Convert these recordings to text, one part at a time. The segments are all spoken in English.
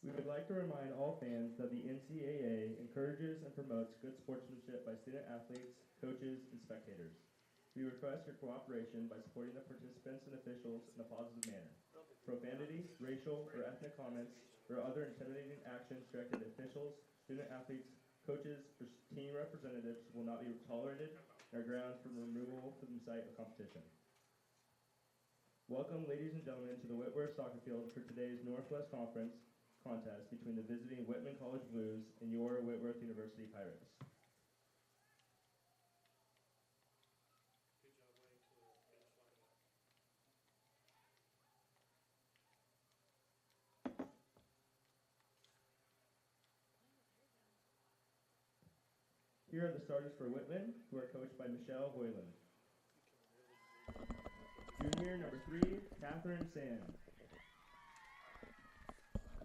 We would like to remind all fans that the NCAA encourages and promotes good sportsmanship by student athletes, coaches, and spectators. We request your cooperation by supporting the participants and officials in a positive manner. Profanity, racial, or ethnic comments, or other intimidating actions directed at officials, student athletes, coaches, or team representatives will not be tolerated and are grounds for removal from the site of competition. Welcome, ladies and gentlemen, to the Whitworth soccer field for today's Northwest Conference contest between the visiting Whitman College Blues and your Whitworth University Pirates. Here are the starters for Whitman, who are coached by Michelle Hoyland. Junior number 3, Catherine Sand.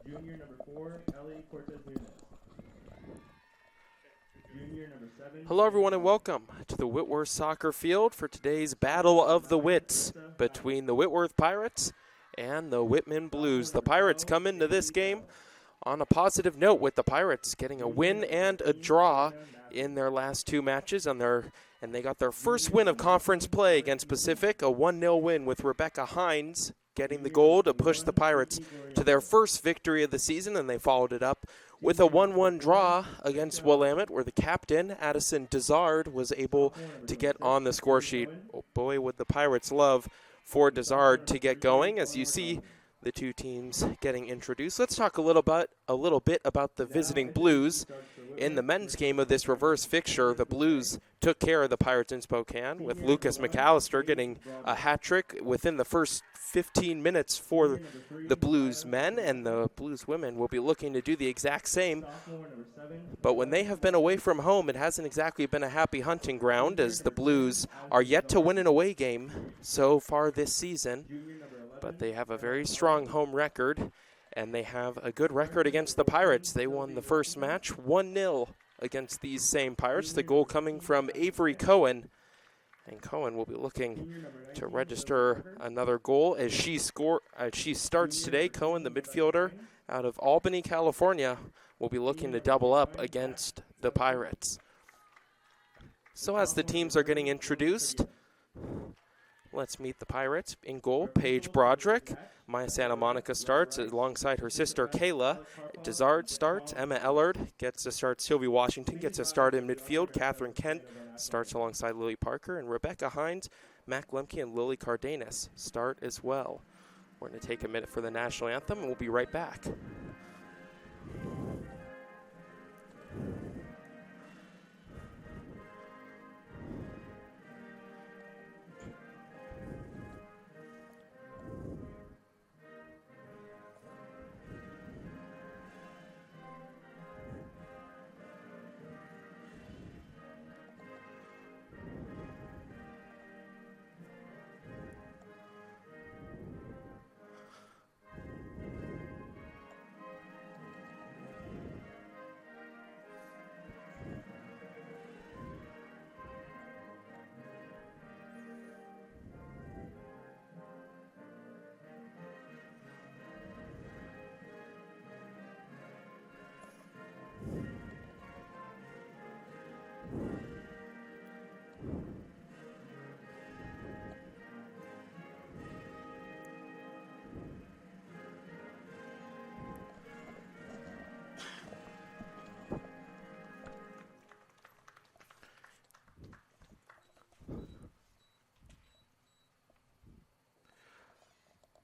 Junior number 4, Ellie Cortez Nunez. Junior number 7. Hello everyone and welcome to the Whitworth soccer field for today's Battle of the Wits between the Whitworth Pirates and the Whitman Blues. The Pirates come into this game on a positive note, with the Pirates getting a win and a draw in their last two matches, and they got their first win of conference play against Pacific, a 1-0 win with Rebecca Hines getting the goal to push the Pirates to their first victory of the season, and they followed it up with a 1-1 draw against Willamette, where the captain, Addison Dezard, was able to get on the score sheet. Oh boy, would the Pirates love for Dezard to get going. As you see the two teams getting introduced, let's talk a little bit about the visiting Blues. In the men's game of this reverse fixture, the Blues took care of the Pirates in Spokane, with Lucas McAllister getting a hat trick within the first 15 minutes for the Blues men, and the Blues women will be looking to do the exact same. But when they have been away from home, it hasn't exactly been a happy hunting ground, as the Blues are yet to win an away game so far this season. But they have a very strong home record, and they have a good record against the Pirates. They won the first match 1-0 against these same Pirates, the goal coming from Avery Cohen. And Cohen will be looking to register another goal as she starts today. Cohen, the midfielder out of Albany, California, will be looking to double up against the Pirates. So as the teams are getting introduced, let's meet the Pirates. In goal, Paige Broderick. Maya Santa Monica starts alongside her sister Kayla. Dezard starts. Emma Ellard gets a start. Sylvie Washington gets a start in midfield. Catherine Kent starts alongside Lily Parker. And Rebecca Hines, Mac Lemke, and Lily Cardenas start as well. We're going to take a minute for the national anthem, and we'll be right back.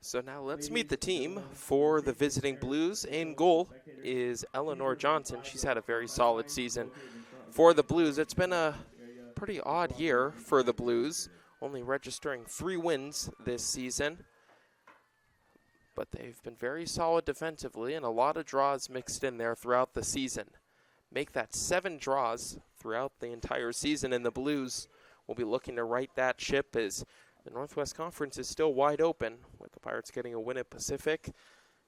So now let's meet the team for the visiting Blues. In goal is Eleanor Johnson. She's had a very solid season for the Blues. It's been a pretty odd year for the Blues, only registering 3 wins this season. But they've been very solid defensively, and a lot of draws mixed in there throughout the season. Make that 7 draws throughout the entire season, and the Blues will be looking to right that ship as the Northwest Conference is still wide open, with the Pirates getting a win at Pacific.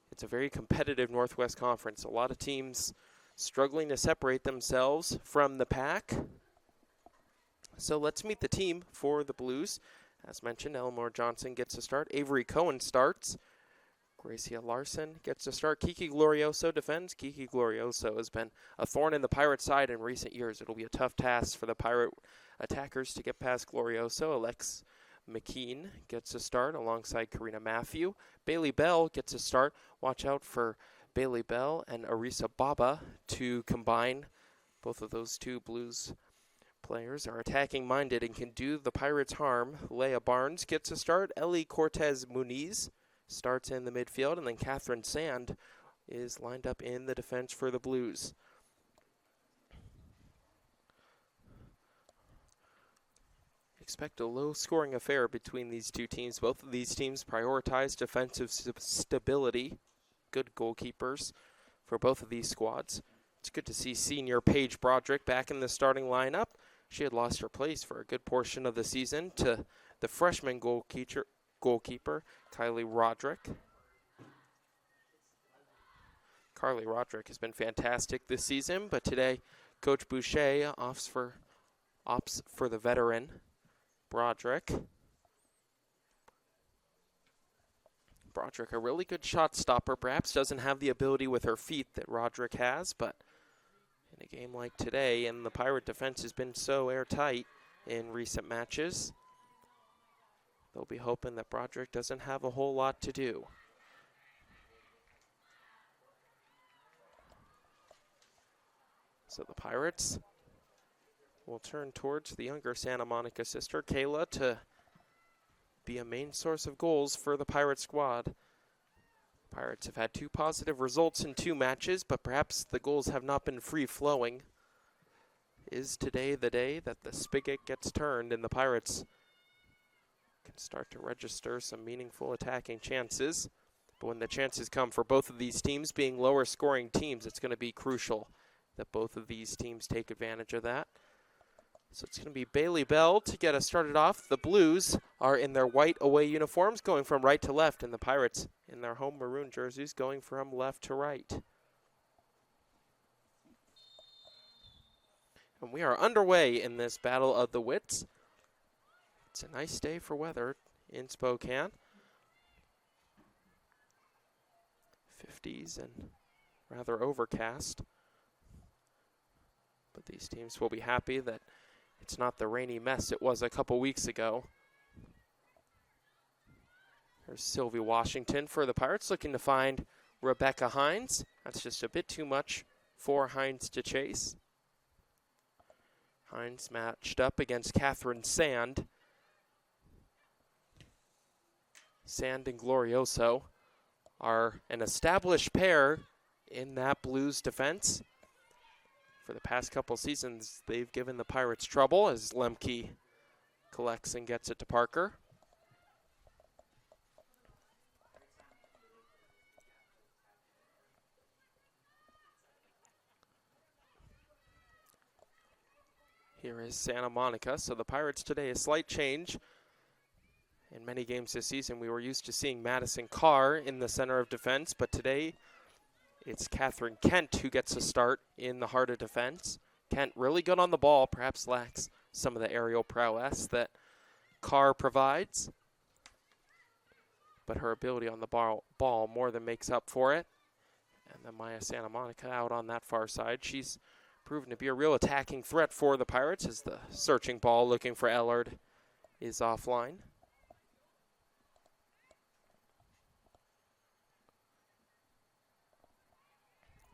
It's a very competitive Northwest Conference. A lot of teams struggling to separate themselves from the pack. So let's meet the team for the Blues. As mentioned, Eleanor Johnson gets a start. Avery Cohen starts. Gracia Larson gets to start. Kiki Glorioso defends. Kiki Glorioso has been a thorn in the Pirate side in recent years. It'll be a tough task for the Pirate attackers to get past Glorioso. Alex McKean gets a start alongside Karina Matthew. Bailey Bell gets a start. Watch out for Bailey Bell and Arisa Baba to combine. Both of those two Blues players are attacking minded and can do the Pirates harm. Leah Barnes gets a start. Ellie Cortez Muniz starts in the midfield, and then Catherine Sand is lined up in the defense for the Blues. Expect a low-scoring affair between these two teams. Both of these teams prioritize defensive stability. Good goalkeepers for both of these squads. It's good to see senior Paige Broderick back in the starting lineup. She had lost her place for a good portion of the season to the freshman goalkeeper Kylie Roderick. Carly Roderick has been fantastic this season, but today Coach Boucher opts for the veteran Broderick. Broderick, a really good shot stopper, perhaps doesn't have the ability with her feet that Roderick has, but in a game like today, and the Pirate defense has been so airtight in recent matches, they'll be hoping that Broderick doesn't have a whole lot to do. So the Pirates will turn towards the younger Santa Monica sister, Kayla, to be a main source of goals for the Pirate squad. Pirates have had 2 positive results in 2 matches, but perhaps the goals have not been free-flowing. Is today the day that the spigot gets turned and the Pirates can start to register some meaningful attacking chances? But when the chances come for both of these teams being lower scoring teams, it's going to be crucial that both of these teams take advantage of that. So it's going to be Bailey Bell to get us started off. The Blues are in their white away uniforms going from right to left, and the Pirates in their home maroon jerseys going from left to right. And we are underway in this Battle of the Wits. It's a nice day for weather in Spokane. 50s and rather overcast. But these teams will be happy that it's not the rainy mess it was a couple weeks ago. There's Sylvie Washington for the Pirates, looking to find Rebecca Hines. That's just a bit too much for Hines to chase. Hines matched up against Catherine Sand. Sand and Glorioso are an established pair in that Blues defense. For the past couple seasons, they've given the Pirates trouble as Lemke collects and gets it to Parker. Here is Santa Monica. So the Pirates today, a slight change. In many games this season, we were used to seeing Madison Carr in the center of defense, but today it's Catherine Kent who gets a start in the heart of defense. Kent really good on the ball, perhaps lacks some of the aerial prowess that Carr provides. But her ability on the ball more than makes up for it. And then Maya Santa Monica out on that far side. She's proven to be a real attacking threat for the Pirates as the searching ball looking for Ellard is offline.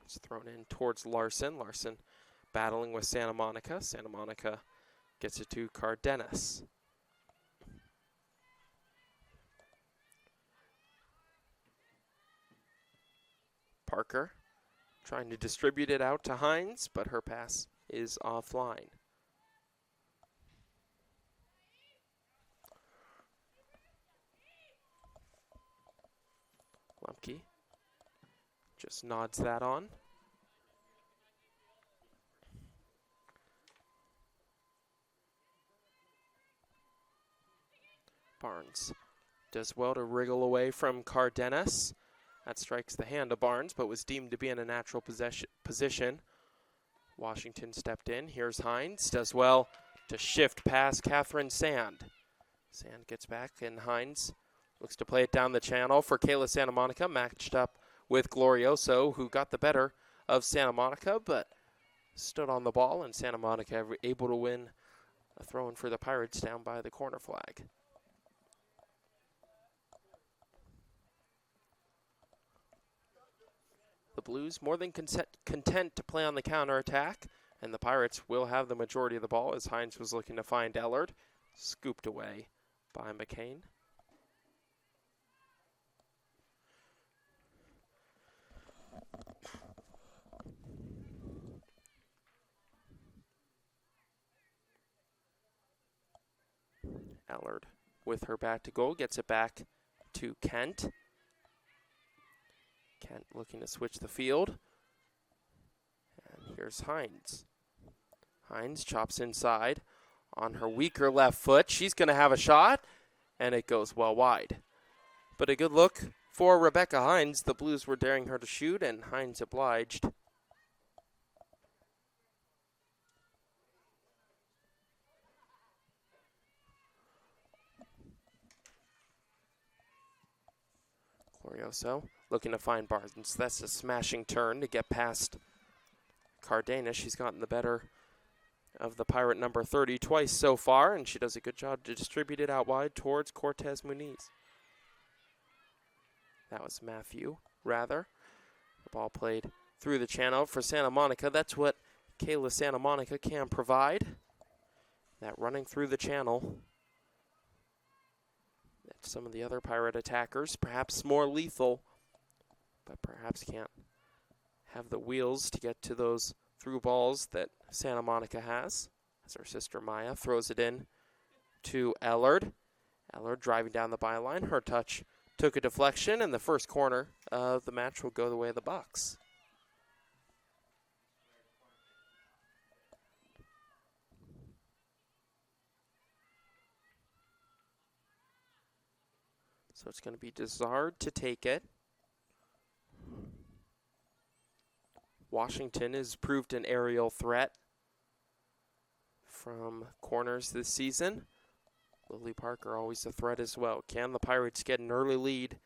It's thrown in towards Larson. Larson battling with Santa Monica. Santa Monica gets it to Cardenas. Parker trying to distribute it out to Hines, but her pass is offline. Lemke just nods that on. Barnes does well to wriggle away from Cardenas. That strikes the hand of Barnes, but was deemed to be in a natural position. Washington stepped in. Here's Hines. Does well to shift past Catherine Sand. Sand gets back, and Hines Looks to play it down the channel for Kayla Santa Monica, matched up with Glorioso, who got the better of Santa Monica, but stood on the ball, and Santa Monica able to win a throw-in for the Pirates down by the corner flag. The Blues more than content to play on the counterattack, and the Pirates will have the majority of the ball as Hines was looking to find Ellard, scooped away by McCain. Ellard with her back to goal, gets it back to Kent. Kent looking to switch the field. And here's Hines. Hines chops inside on her weaker left foot. She's going to have a shot, and it goes well wide. But a good look for Rebecca Hines. The Blues were daring her to shoot, and Hines obliged. Glorioso looking to find Barnes. That's a smashing turn to get past Cardenas. She's gotten the better of the Pirate number 30 twice so far, and she does a good job to distribute it out wide towards Cortez Muniz. That was Matthew, rather. The ball played through the channel for Santa Monica. That's what Kayla Santa Monica can provide. That running through the channel. That some of the other Pirate attackers, perhaps more lethal, but perhaps can't have the wheels to get to those through balls that Santa Monica has. As her sister Maya throws it in to Ellard. Ellard driving down the byline. Her touch took a deflection, and the first corner of the match will go the way of the Bucks. So it's going to be Desard to take it. Washington has proved an aerial threat from corners this season. Lily Parker always a threat as well. Can the Pirates get an early lead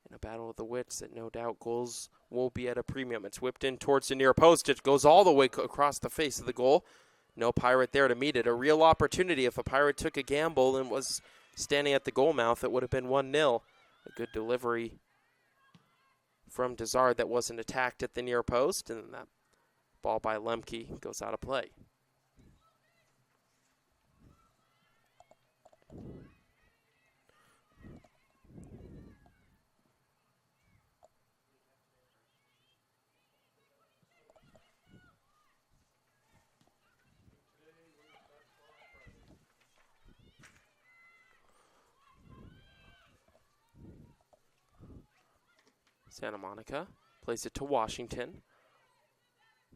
in a battle of the wits that no doubt goals will be at a premium? It's whipped in towards the near post. It goes all the way across the face of the goal. No Pirate there to meet it. A real opportunity. If a Pirate took a gamble and was standing at the goal mouth, it would have been 1-0. A good delivery from Desard that wasn't attacked at the near post, and that ball by Lemke goes out of play. Santa Monica plays it to Washington.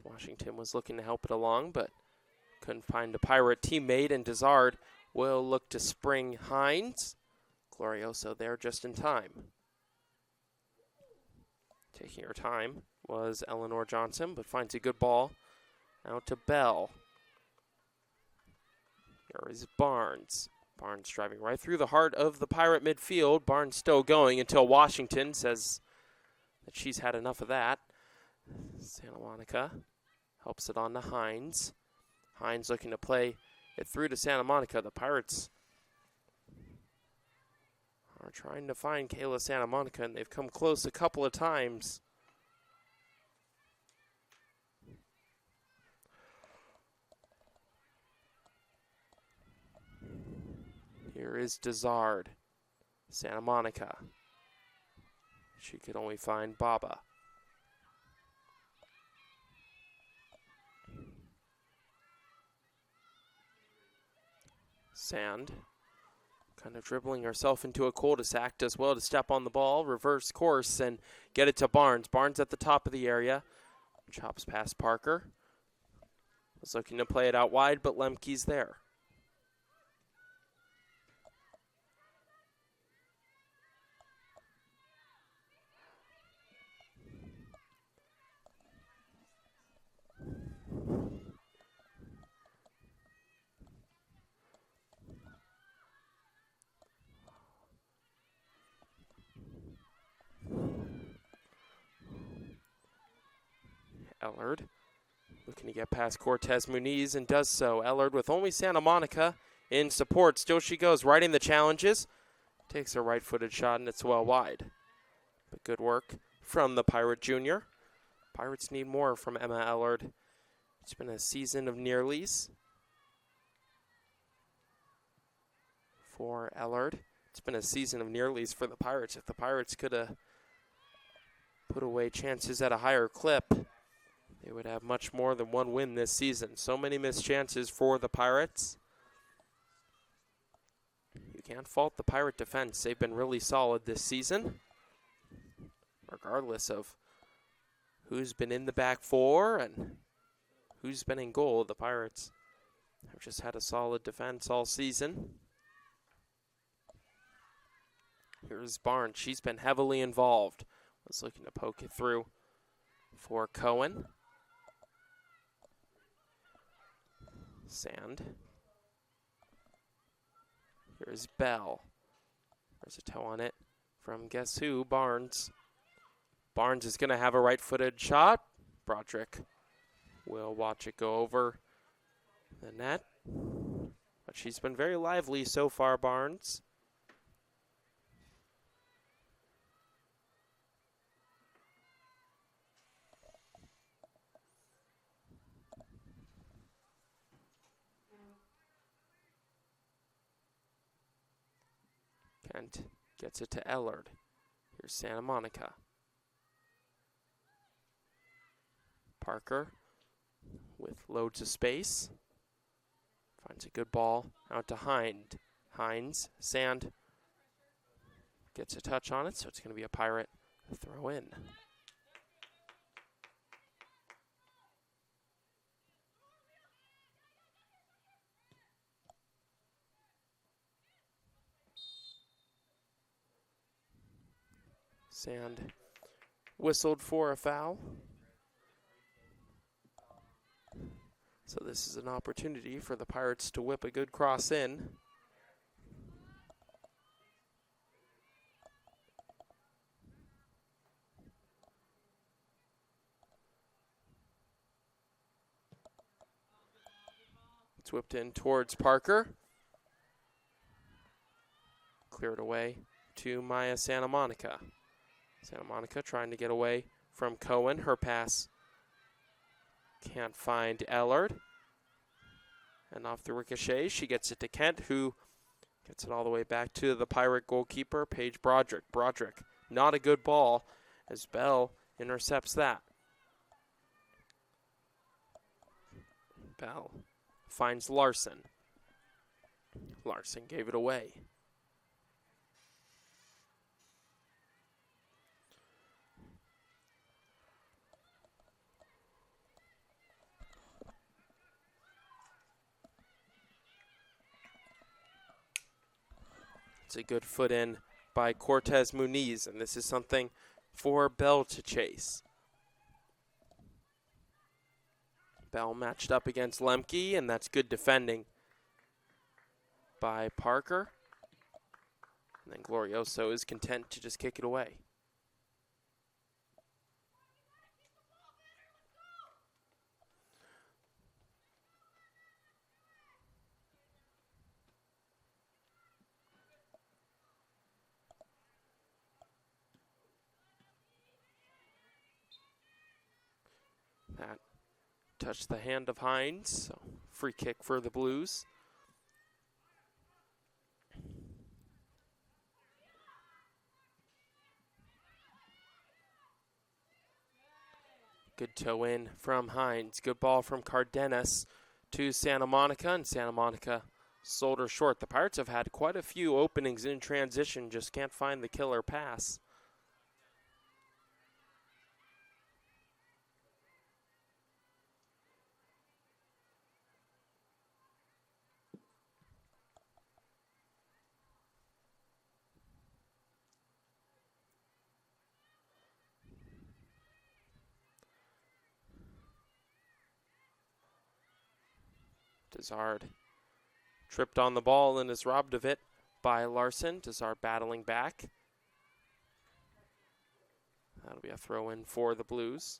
Washington was looking to help it along, but couldn't find a Pirate teammate, and Desard will look to spring Hines. Glorioso there just in time. Taking her time was Eleanor Johnson, but finds a good ball out to Bell. Here is Barnes. Barnes driving right through the heart of the Pirate midfield. Barnes still going until Washington says that she's had enough of that. Santa Monica helps it on to Hines. Hines looking to play it through to Santa Monica. The Pirates are trying to find Kayla Santa Monica, and they've come close a couple of times. Here is Desard. Santa Monica. She could only find Baba. Sand kind of dribbling herself into a cul-de-sac as well to step on the ball, reverse course, and get it to Barnes. Barnes at the top of the area. Chops past Parker. Was looking to play it out wide, but Lemke's there. Ellard looking to get past Cortez Muniz and does so. Ellard with only Santa Monica in support. Still she goes, riding the challenges. Takes a right-footed shot and it's well wide. But good work from the Pirate Junior. Pirates need more from Emma Ellard. It's been a season of nearlies for Ellard. It's been a season of nearlies for the Pirates. If the Pirates could have put away chances at a higher clip, they would have much more than one win this season. So many missed chances for the Pirates. You can't fault the Pirate defense. They've been really solid this season, regardless of who's been in the back four and who's been in goal. The Pirates have just had a solid defense all season. Here's Barnes. She's been heavily involved. Was looking to poke it through for Cohen. Sand. Here's Bell. There's a toe on it from guess who? Barnes. Barnes is going to have a right-footed shot. Broderick will watch it go over the net. But she's been very lively so far, Barnes. Kent gets it to Ellard. Here's Santa Monica. Parker with loads of space. Finds a good ball out to Hines. Sand gets a touch on it, so it's going to be a Pirate throw in. Sand whistled for a foul. So this is an opportunity for the Pirates to whip a good cross in. It's whipped in towards Parker. Cleared away to Maya Santa Monica. Santa Monica trying to get away from Cohen. Her pass can't find Ellard. And off the ricochet, she gets it to Kent, who gets it all the way back to the Pirate goalkeeper, Paige Broderick. Broderick, not a good ball, as Bell intercepts that. Bell finds Larson. Larson gave it away. It's a good foot in by Cortez Muniz, and this is something for Bell to chase. Bell matched up against Lemke, and that's good defending by Parker. And then Glorioso is content to just kick it away. That touched the hand of Hines, so free kick for the Blues. Good toe in from Hines. Good ball from Cardenas to Santa Monica, and Santa Monica sold her short. The Pirates have had quite a few openings in transition, just can't find the killer pass. Desard tripped on the ball and is robbed of it by Larson. Desard battling back. That'll be a throw in for the Blues.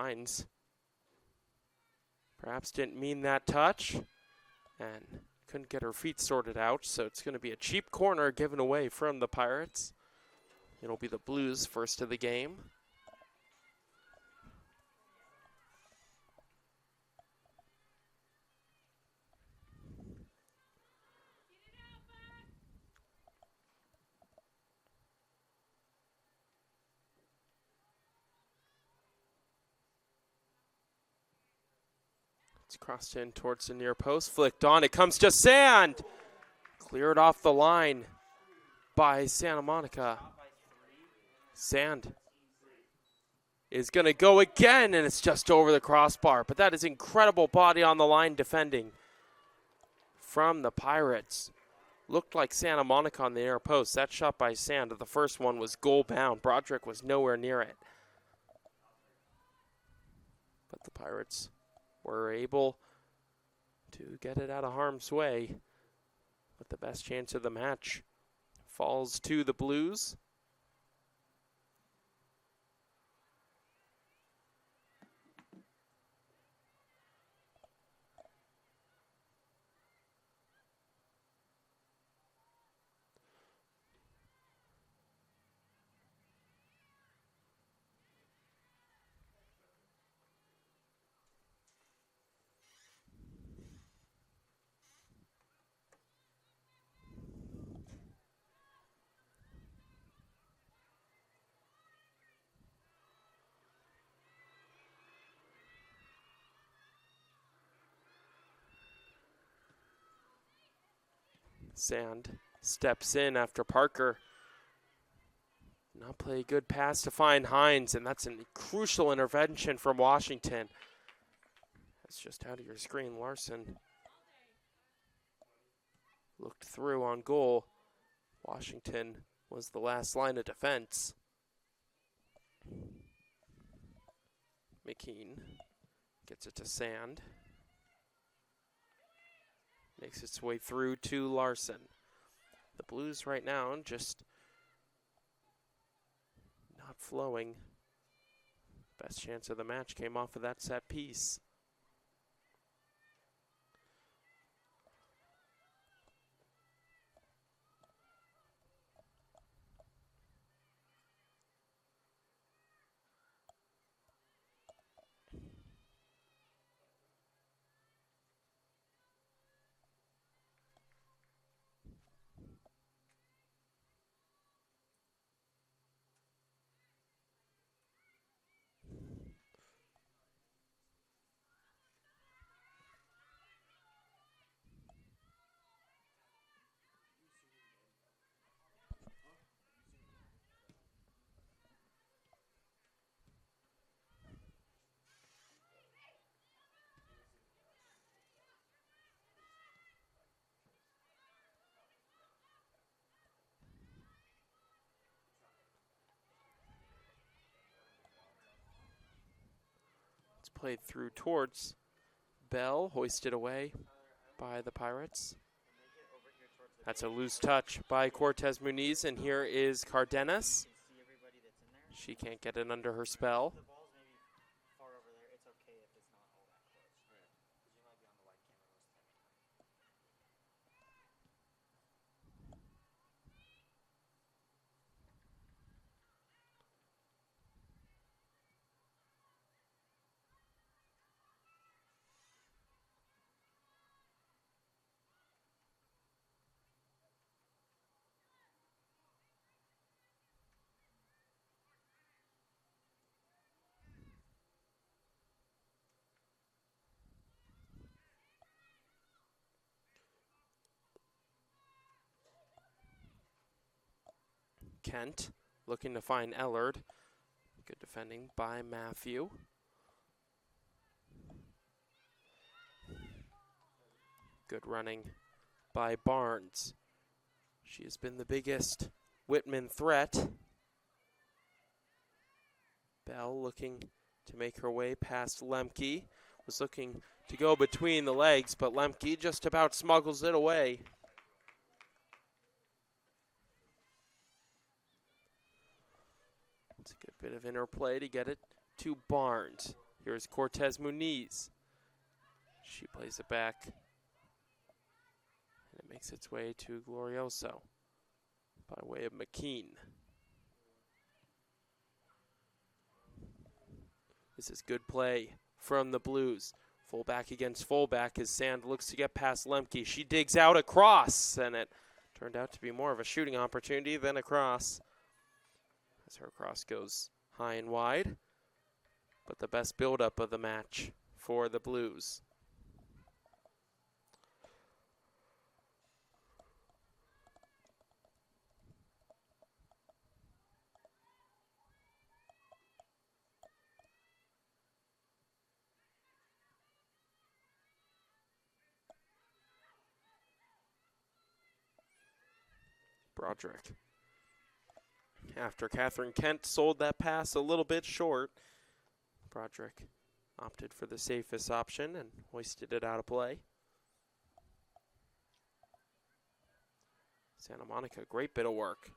Hines perhaps didn't mean that touch and couldn't get her feet sorted out, so it's going to be a cheap corner given away from the Pirates. It'll be the Blues' first of the game. It's crossed in towards the near post, flicked on, it comes to Sand! Cleared off the line by Santa Monica. Sand is going to go again, and it's just over the crossbar. But that is incredible body on the line defending from the Pirates. Looked like Santa Monica on the near post. That shot by Sand, the first one was goal bound. Broderick was nowhere near it. But the Pirates were able to get it out of harm's way. But the best chance of the match falls to the Blues. Sand steps in after Parker not play a good pass to find Hines, and that's a crucial intervention from Washington. That's just out of your screen. Larson looked through on goal. Washington was the last line of defense. McKean gets it to Sand. Makes its way through to Larson. The Blues right now just not flowing. Best chance of the match came off of that set piece. Played through towards Bell, hoisted away by the Pirates. That's a loose touch by Cortez Muniz, and here is Cardenas. She can't get it under her spell. Kent looking to find Ellard. Good defending by Matthew. Good running by Barnes. She has been the biggest Whitman threat. Bell looking to make her way past Lemke. Was looking to go between the legs, but Lemke just about smuggles it away. It's a good bit of interplay to get it to Barnes. Here's Cortez Muniz. She plays it back. And it makes its way to Glorioso by way of McKean. This is good play from the Blues. Fullback against fullback as Sand looks to get past Lemke. She digs out a cross, and it turned out to be more of a shooting opportunity than a cross, as her cross goes high and wide. But the best buildup of the match for the Blues. Broderick. After Catherine Kent sold that pass a little bit short, Broderick opted for the safest option and hoisted it out of play. Santa Monica, great bit of work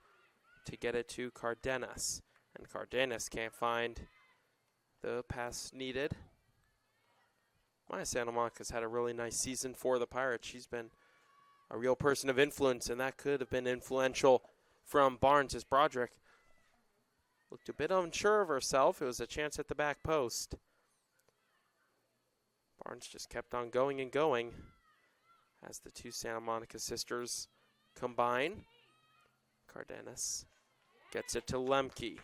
to get it to Cardenas. And Cardenas can't find the pass needed. Maya Santa Monica's had a really nice season for the Pirates. She's been a real person of influence, and that could have been influential from Barnes as Broderick looked a bit unsure of herself. It was a chance at the back post. Barnes just kept on going and going as the two Santa Monica sisters combine. Cardenas gets it to Lemke.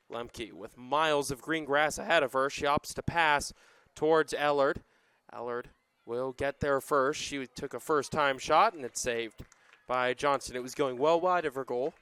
Lemke with miles of green grass ahead of her. She opts to pass towards Ellard. Ellard will get there first. She took a first-time shot, and it's saved by Johnson. It was going well wide of her goal.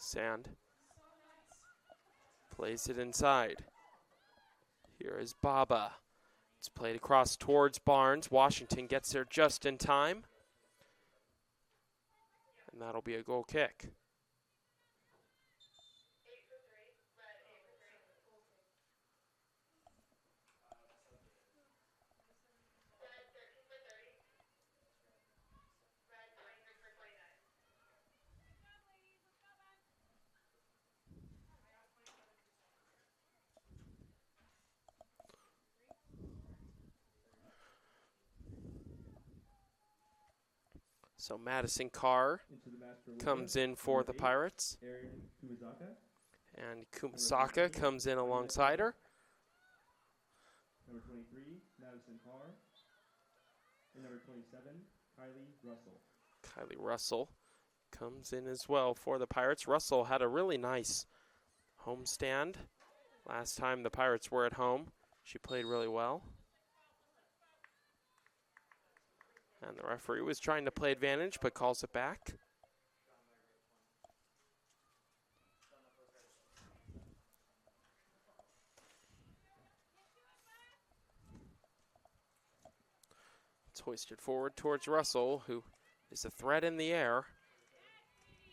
Sand plays it inside. Here is Baba. It's played across towards Barnes. Washington gets there just in time. And that'll be a goal kick. So Madison Carr comes in for the Pirates. And Kumasaka comes in alongside her. Number 23, Madison Carr. And number 27, Kylie Russell. Kylie Russell comes in as well for the Pirates. Russell had a really nice homestand last time the Pirates were at home. She played really well. And the referee was trying to play advantage, but calls it back. It's hoisted forward towards Russell, who is a threat in the air.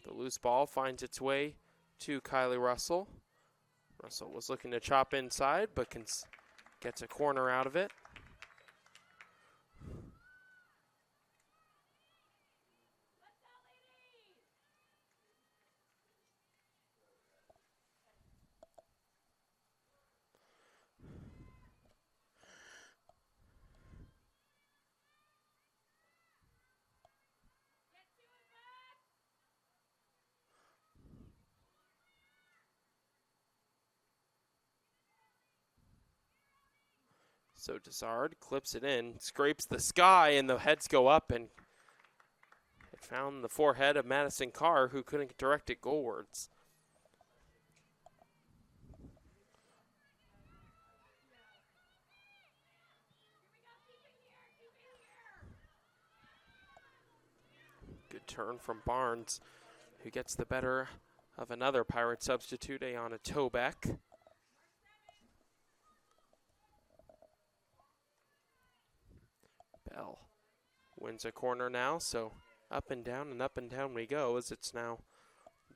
The loose ball finds its way to Kylie Russell. Russell was looking to chop inside, but gets a corner out of it. So Desard clips it in, scrapes the sky, and the heads go up, and it found the forehead of Madison Carr, who couldn't direct it goalwards. Good turn from Barnes, who gets the better of another Pirate substitute, Ayana Tobeck. Bell wins a corner now, so Up and down we go, as it's now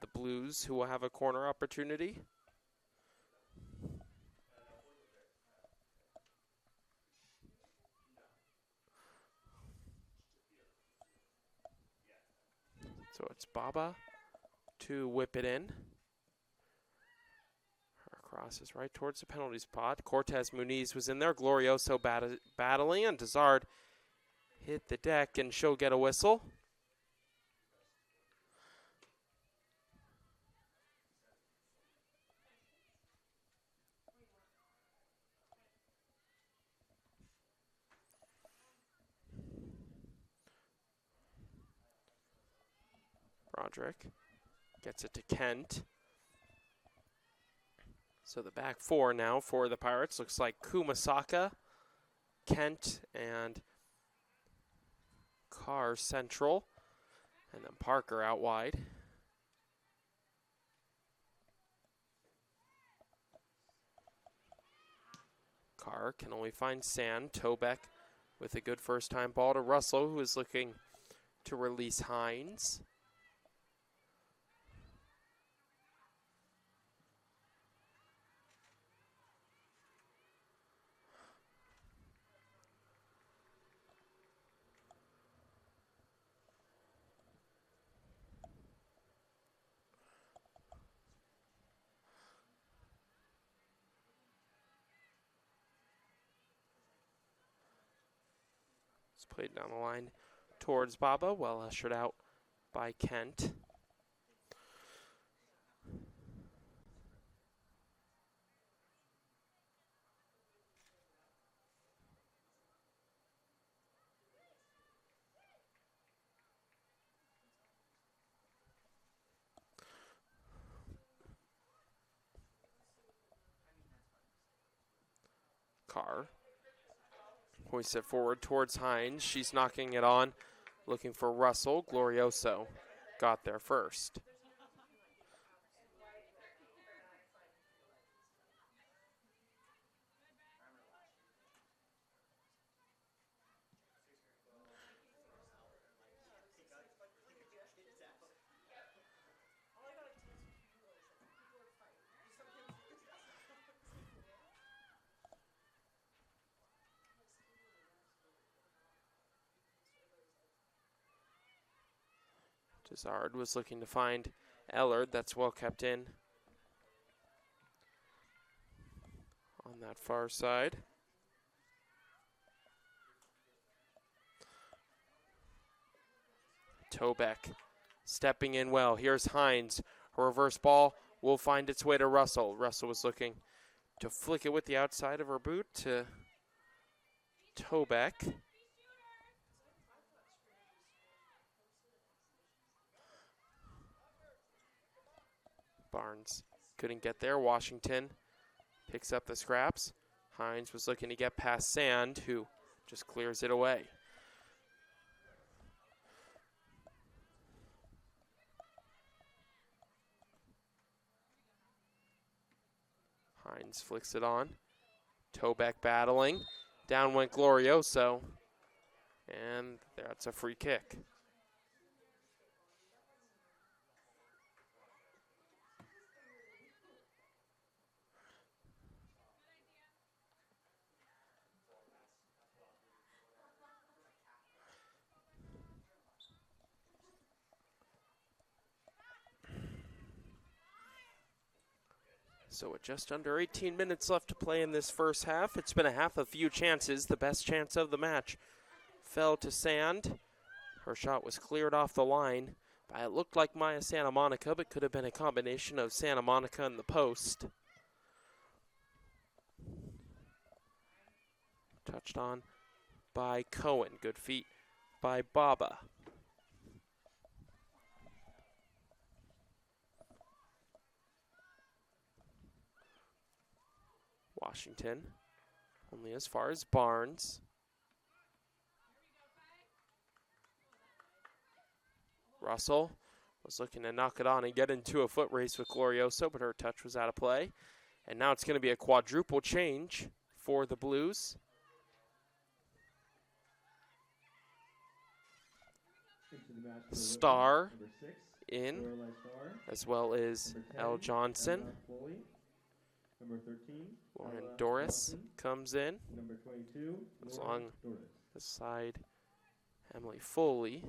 the Blues who will have a corner opportunity. So it's Baba to whip it in. Her cross is right towards the penalty spot. Cortez Muniz was in there. Glorioso battling, and Dezard hit the deck, and she'll get a whistle. Broderick gets it to Kent. So the back four now for the Pirates looks like Kumasaka, Kent, and Carr central. And then Parker out wide. Carr can only find Sand. Tobeck with a good first-time ball to Russell, who is looking to release Hines. It's played down the line towards Baba, well ushered out by Kent. Carr hoists it forward towards Hines. She's knocking it on, looking for Russell. Glorioso got there first. Dezard was looking to find Ellard. That's well kept in on that far side. Tobeck stepping in well. Here's Hines. Her reverse ball will find its way to Russell. Russell was looking to flick it with the outside of her boot to Tobeck. Barnes couldn't get there. Washington picks up the scraps. Hines was looking to get past Sand, who just clears it away. Hines flicks it on. Tobeck battling. Down went Glorioso. And that's a free kick. So with just under 18 minutes left to play in this first half, it's been a half of few chances. The best chance of the match fell to Sand. Her shot was cleared off the line by, it looked like Maya Santa Monica, but could have been a combination of Santa Monica and the post. Touched on by Cohen. Good feet by Baba. Washington only as far as Barnes. Russell was looking to knock it on and get into a foot race with Glorioso, but her touch was out of play. And now it's going to be a quadruple change for the Blues. Into the Starr in, as well as L. Johnson. Lauren Doris comes in. Along the side, Emily Foley.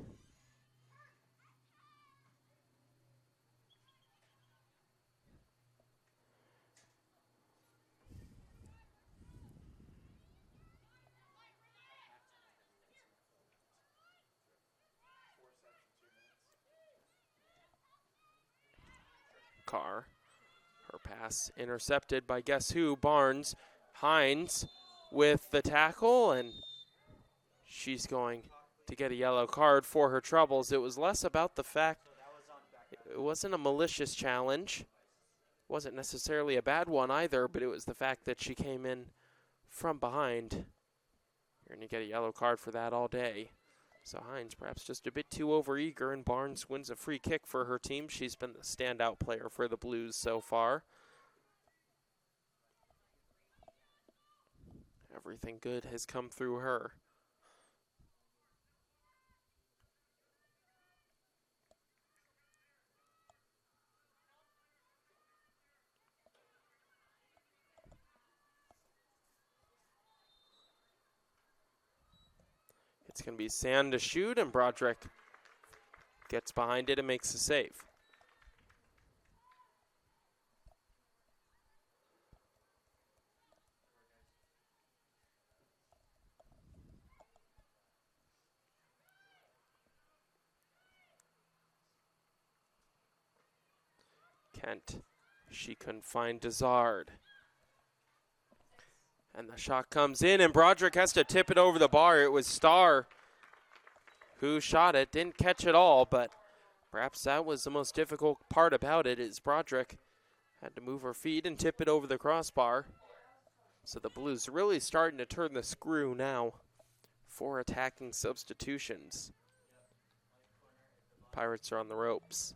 Carr. Her pass intercepted by guess who? Barnes. Hines with the tackle, and she's going to get a yellow card for her troubles. It was less about the fact it wasn't a malicious challenge. It wasn't necessarily a bad one either, but it was the fact that she came in from behind. You're going to get a yellow card for that all day. So Hines perhaps just a bit too overeager, and Barnes wins a free kick for her team. She's been the standout player for the Blues so far. Everything good has come through her. It's going to be Sand to shoot, and Broderick gets behind it and makes the save. Kent, she couldn't find Dezard. And the shot comes in, and Broderick has to tip it over the bar. It was Starr who shot it, didn't catch it all, but perhaps that was the most difficult part about it, is Broderick had to move her feet and tip it over the crossbar. So the Blues really starting to turn the screw now for attacking substitutions. Pirates are on the ropes.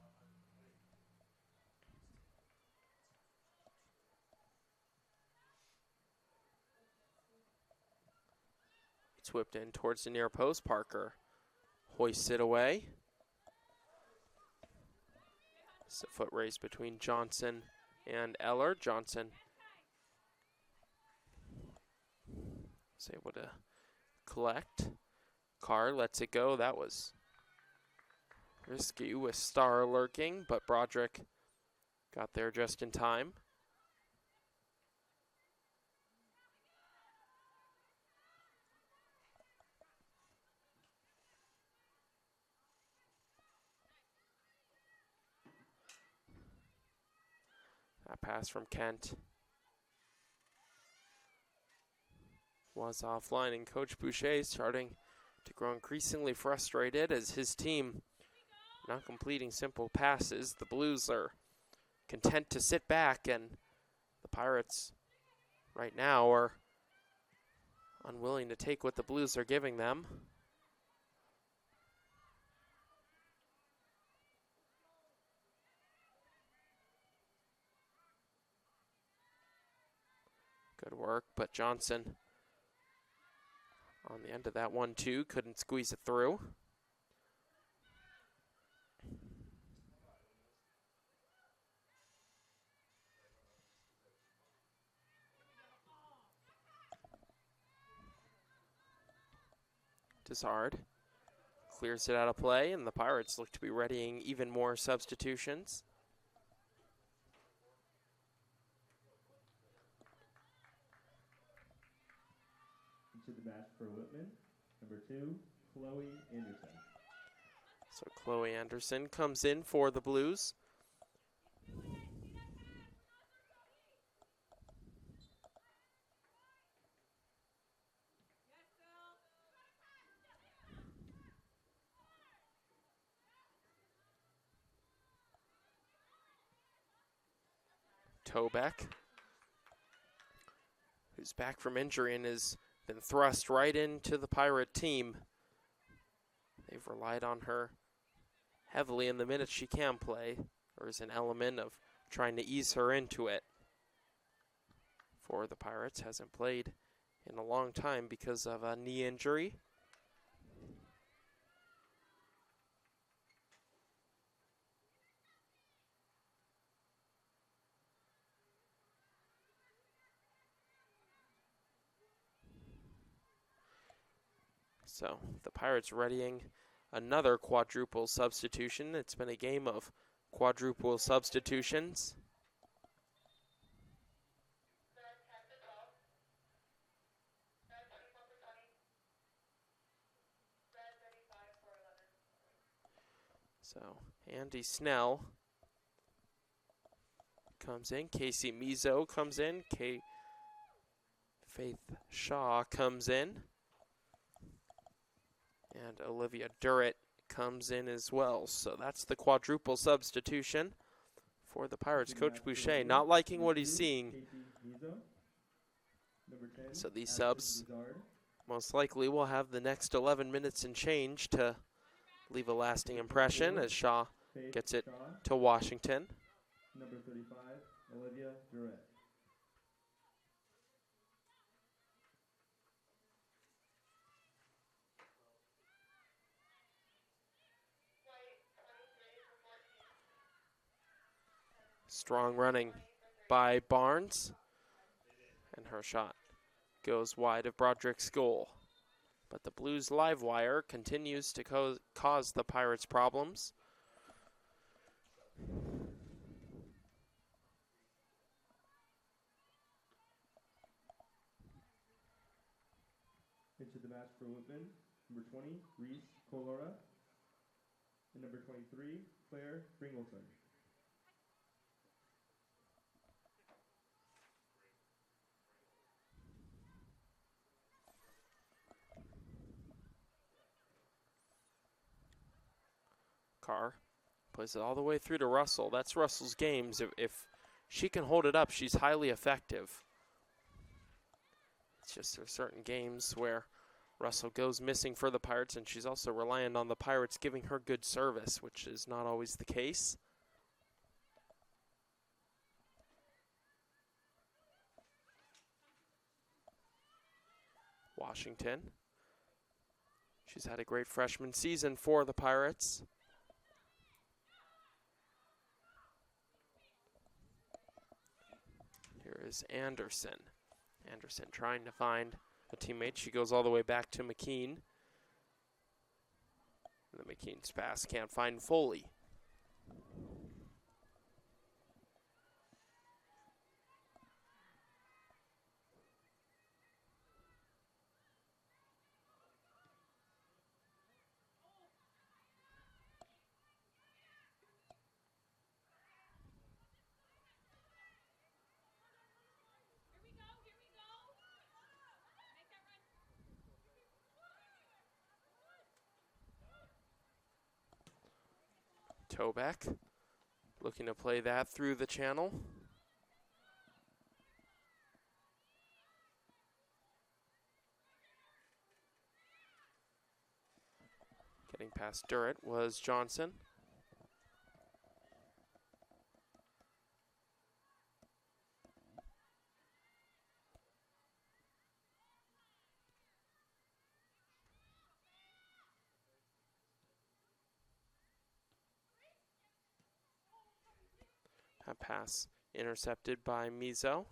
It's whipped in towards the near post. Parker hoists it away. It's a foot race between Johnson and Eller. Johnson is able to collect. Carr lets it go. That was risky with Starr lurking, but Broderick got there just in time. That pass from Kent was offline, and Coach Boucher is starting to grow increasingly frustrated as his team not completing simple passes. The Blues are content to sit back, and the Pirates right now are unwilling to take what the Blues are giving them. Good work, but Johnson on the end of that 1-2 couldn't squeeze it through. Dezard clears it out of play, and the Pirates look to be readying even more substitutions. Into the match for Whitman, number 2, Chloe Anderson. So Chloe Anderson comes in for the Blues. Tobeck, who's back from injury and has been thrust right into the Pirate team. They've relied on her heavily in the minutes she can play. There is an element of trying to ease her into it. For the Pirates, hasn't played in a long time because of a knee injury. So the Pirates readying another quadruple substitution. It's been a game of quadruple substitutions. So Andy Snell comes in. Casey Mizo comes in. Faith Shaw comes in. And Olivia Durrett comes in as well. So that's the quadruple substitution for the Pirates. Coach Boucher not liking what he's seeing. So these subs most likely will have the next 11 minutes and change to leave a lasting impression as Shaw gets it to Washington. Number 35, Olivia Durrett. Strong running by Barnes. And her shot goes wide of Broderick's goal. But the Blues live wire continues to cause the Pirates problems. Into the match for Whitman, number 20, Reese Colora, and number 23, Claire Bringleson. Carr plays it all the way through to Russell. That's Russell's games. If she can hold it up, she's highly effective. It's just there are certain games where Russell goes missing for the Pirates, and she's also reliant on the Pirates giving her good service, which is not always the case. Washington. She's had a great freshman season for the Pirates. Here is Anderson. Anderson trying to find a teammate. She goes all the way back to McKean. And the McKean's pass can't find Foley. Toback looking to play that through the channel. Getting past Durrett was Johnson. That pass intercepted by Mizo.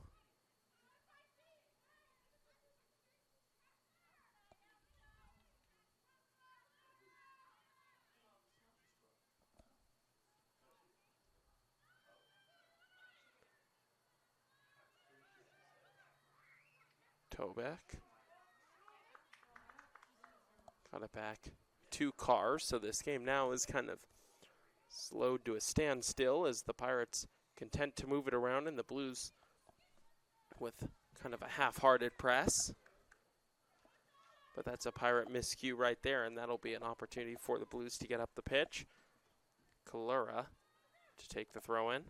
Toback. Got it back to Carr, so this game now is kind of slowed to a standstill as the Pirates content to move it around and the Blues with kind of a half-hearted press. But that's a Pirate miscue right there, and that'll be an opportunity for the Blues to get up the pitch. Kalura to take the throw in.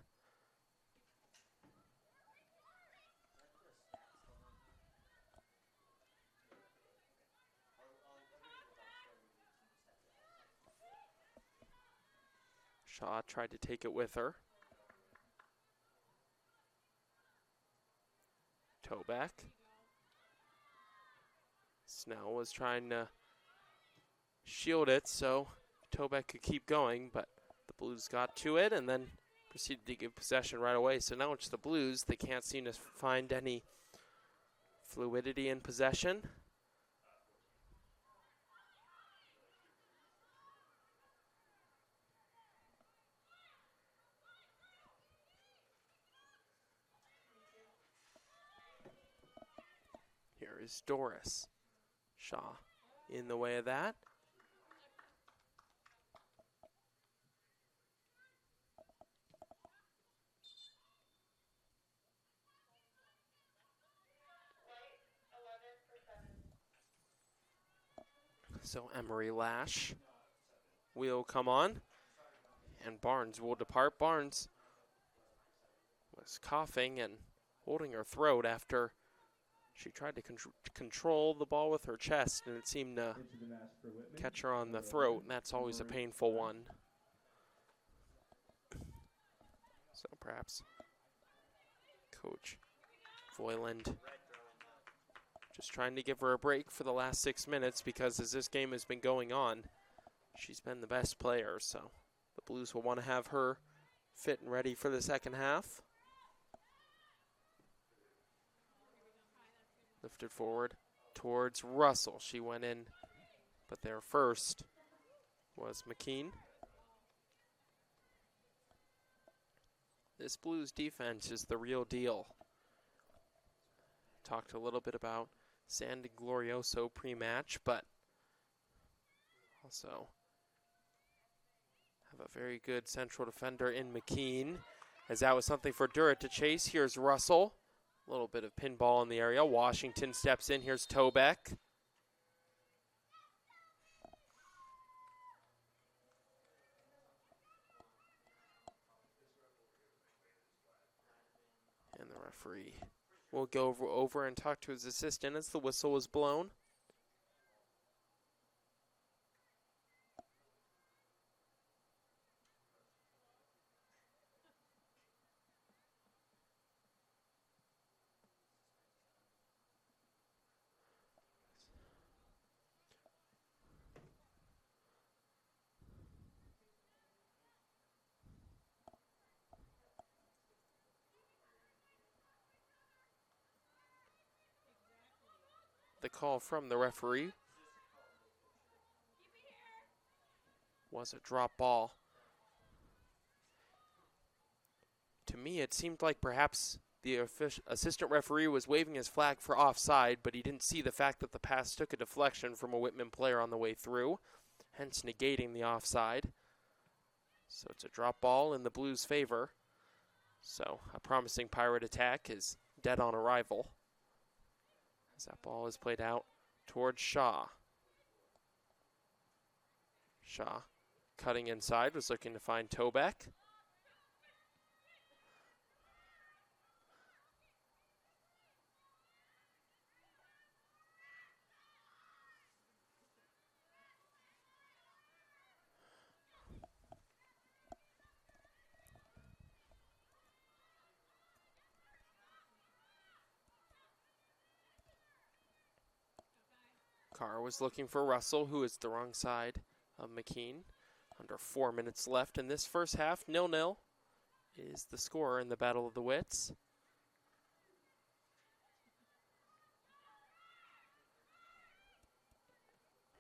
Shaw tried to take it with her. Toback. Snell was trying to shield it so Toback could keep going, but the Blues got to it and then proceeded to give possession right away. So now it's the Blues. They can't seem to find any fluidity in possession. is Doris. Shaw in the way of that. So Emery Lash will come on, and Barnes will depart. Barnes was coughing and holding her throat after she tried to control the ball with her chest, and it seemed to catch her on the throat, and that's always a painful one. So perhaps Coach Voiland just trying to give her a break for the last 6 minutes, because as this game has been going on, she's been the best player, so the Blues will want to have her fit and ready for the second half. Lifted forward towards Russell. She went in, but there first was McKean. This Blues defense is the real deal. Talked a little bit about Sandy Glorioso pre-match, but also have a very good central defender in McKean, as that was something for Durrett to chase. Here's Russell. A little bit of pinball in the area. Washington steps in. Here's Tobeck. And the referee will go over and talk to his assistant as the whistle was blown. The call from the referee was a drop ball. To me, it seemed like perhaps the assistant referee was waving his flag for offside, but he didn't see the fact that the pass took a deflection from a Whitman player on the way through, hence negating the offside. So it's a drop ball in the Blues' favor. So a promising Pirate attack is dead on arrival, as that ball is played out towards Shaw. Shaw cutting inside, was looking to find Tobeck. Carr was looking for Russell, who is the wrong side of McKean. Under 4 minutes left in this first half. 0-0 is the score in the Battle of the Wits.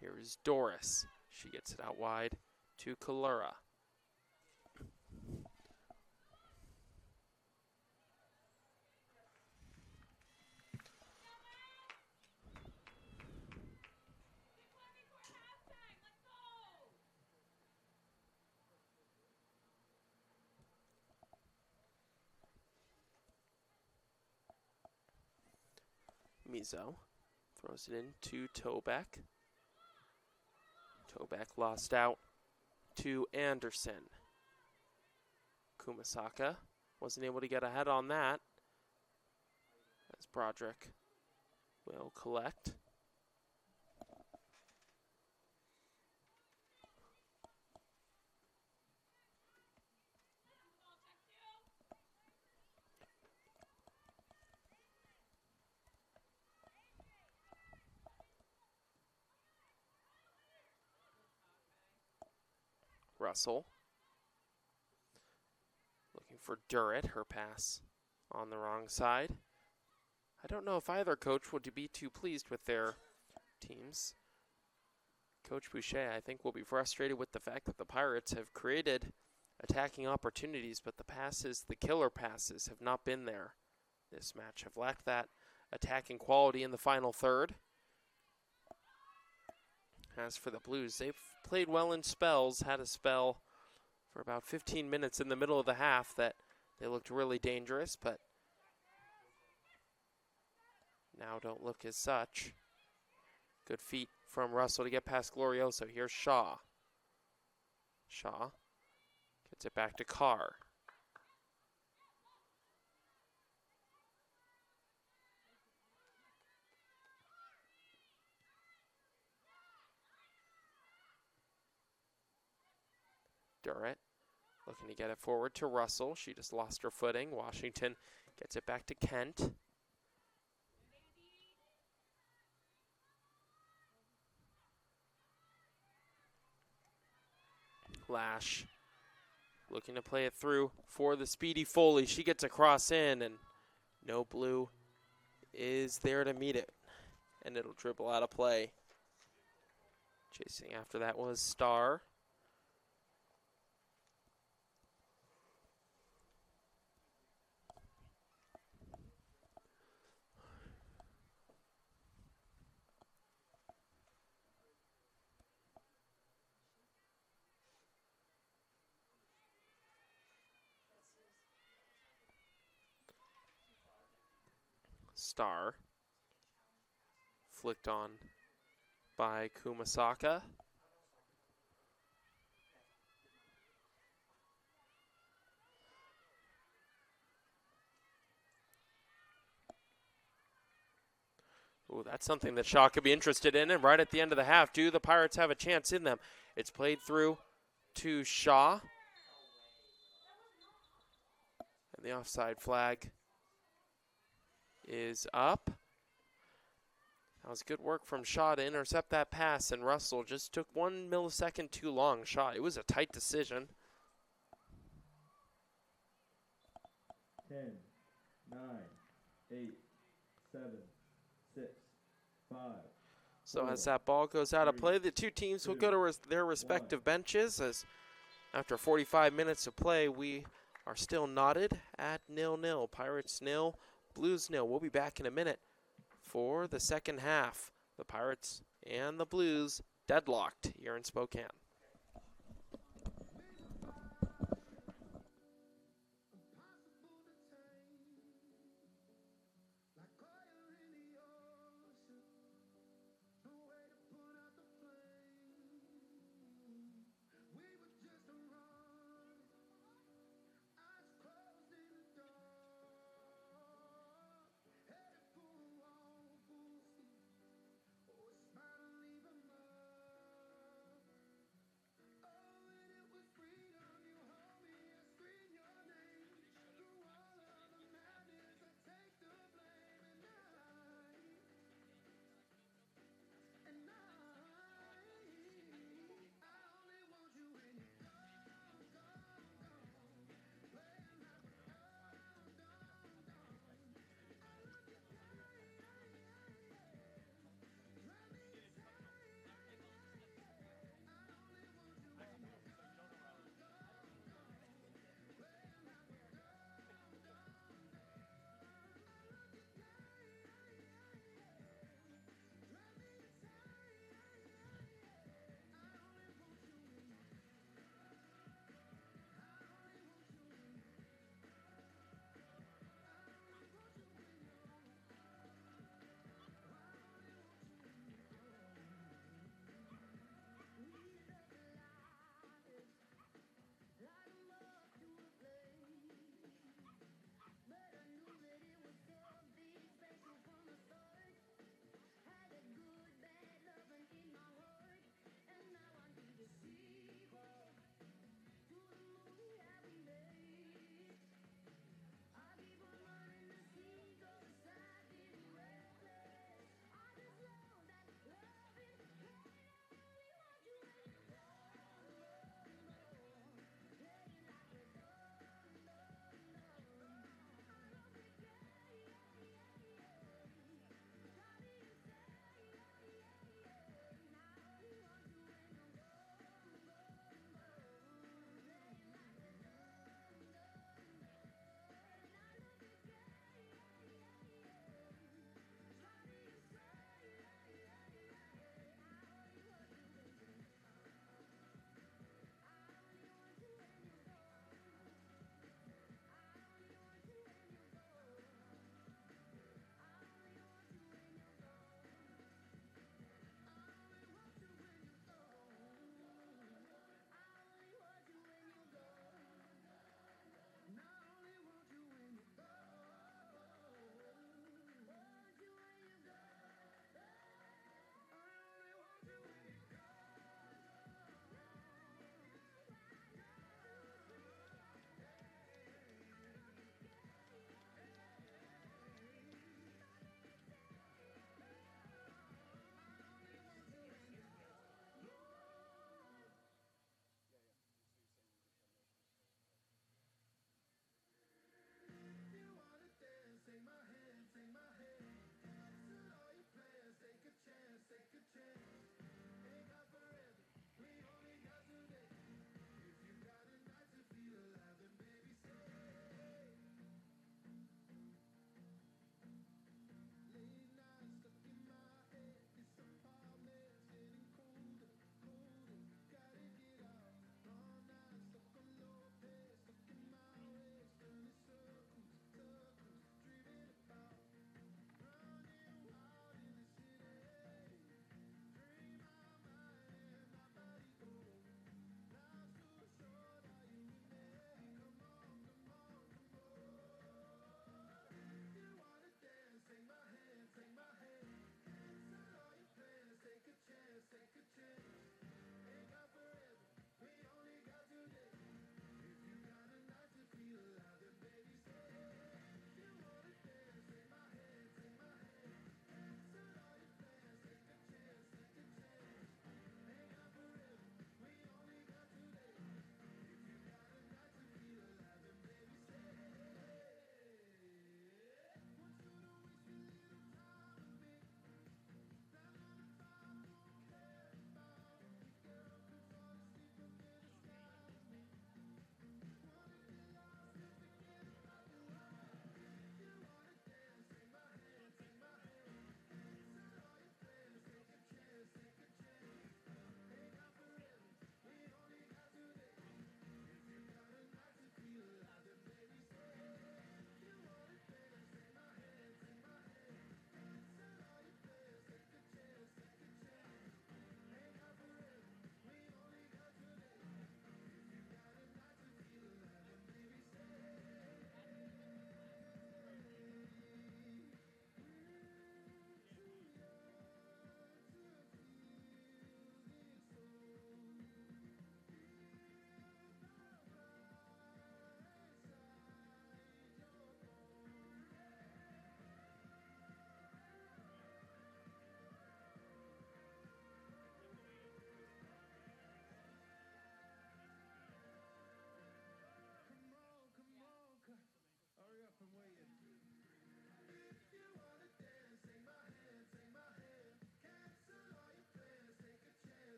Here is Doris. She gets it out wide to Kalura. Mizo throws it in to Tobeck. Tobeck lost out to Anderson. Kumasaka wasn't able to get ahead on that, as Broderick will collect. Russell looking for Durrett, her pass on the wrong side. I don't know if either coach would be too pleased with their teams. Coach Boucher, I think, will be frustrated with the fact that the Pirates have created attacking opportunities, but the passes, the killer passes, have not been there this match, have lacked that attacking quality in the final third. As for the Blues, they've played well in spells, had a spell for about 15 minutes in the middle of the half that they looked really dangerous, but now don't look as such. Good feet from Russell to get past Glorioso. Here's Shaw. Shaw gets it back to Carr. Durrett looking to get it forward to Russell. She just lost her footing. Washington gets it back to Kent. Lash looking to play it through for the speedy Foley. She gets a cross in, and no Blue is there to meet it. And it'll dribble out of play. Chasing after that was Starr. Starr flicked on by Kumasaka. Ooh, that's something that Shaw could be interested in. And right at the end of the half, do the Pirates have a chance in them? It's played through to Shaw. And the offside flag is up. That was good work from Shaw to intercept that pass, and Russell just took 1 millisecond too long. Shaw, it was a tight decision. 10, 9, 8, 7, 6, 5. So as that ball goes out of play, the two teams will go to their respective benches, as after 45 minutes of play, we are still knotted at 0-0. Pirates 0, Blues 0. We'll be back in a minute for the second half. The Pirates and the Blues deadlocked here in Spokane.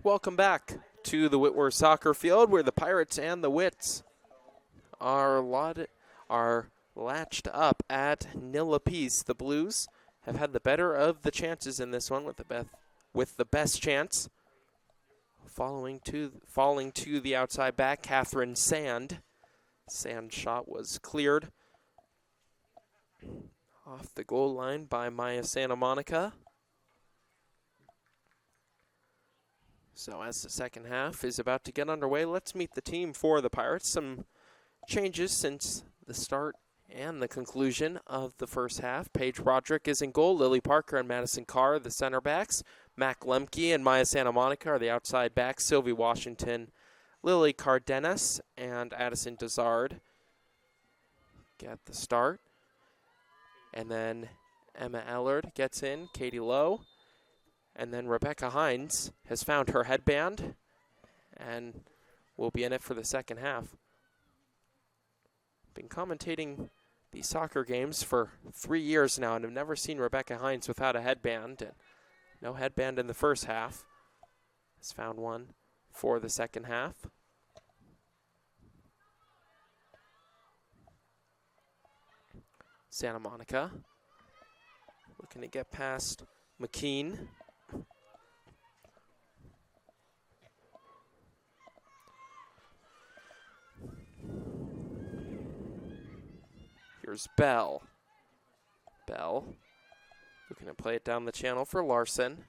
Welcome back to the Whitworth soccer field where the Pirates and the Wits are latched up at nil apiece. The Blues have had the better of the chances in this one with the best chance. Falling to the outside back, Catherine Sand. Sand's shot was cleared off the goal line by Maya Santa Monica. So as the second half is about to get underway, let's meet the team for the Pirates. Some changes since the start and the conclusion of the first half. Paige Roderick is in goal. Lily Parker and Madison Carr are the center backs. Mac Lemke and Maya Santa Monica are the outside backs. Sylvie Washington, Lily Cardenas, and Addison Dezard get the start. And then Emma Ellard gets in, Katie Lowe. And then Rebecca Hines has found her headband and will be in it for the second half. Been commentating these soccer games for 3 years now and have never seen Rebecca Hines without a headband. And no headband in the first half. Has found one for the second half. Santa Monica looking to get past McKean. Here's Bell. Bell looking to play it down the channel for Larson.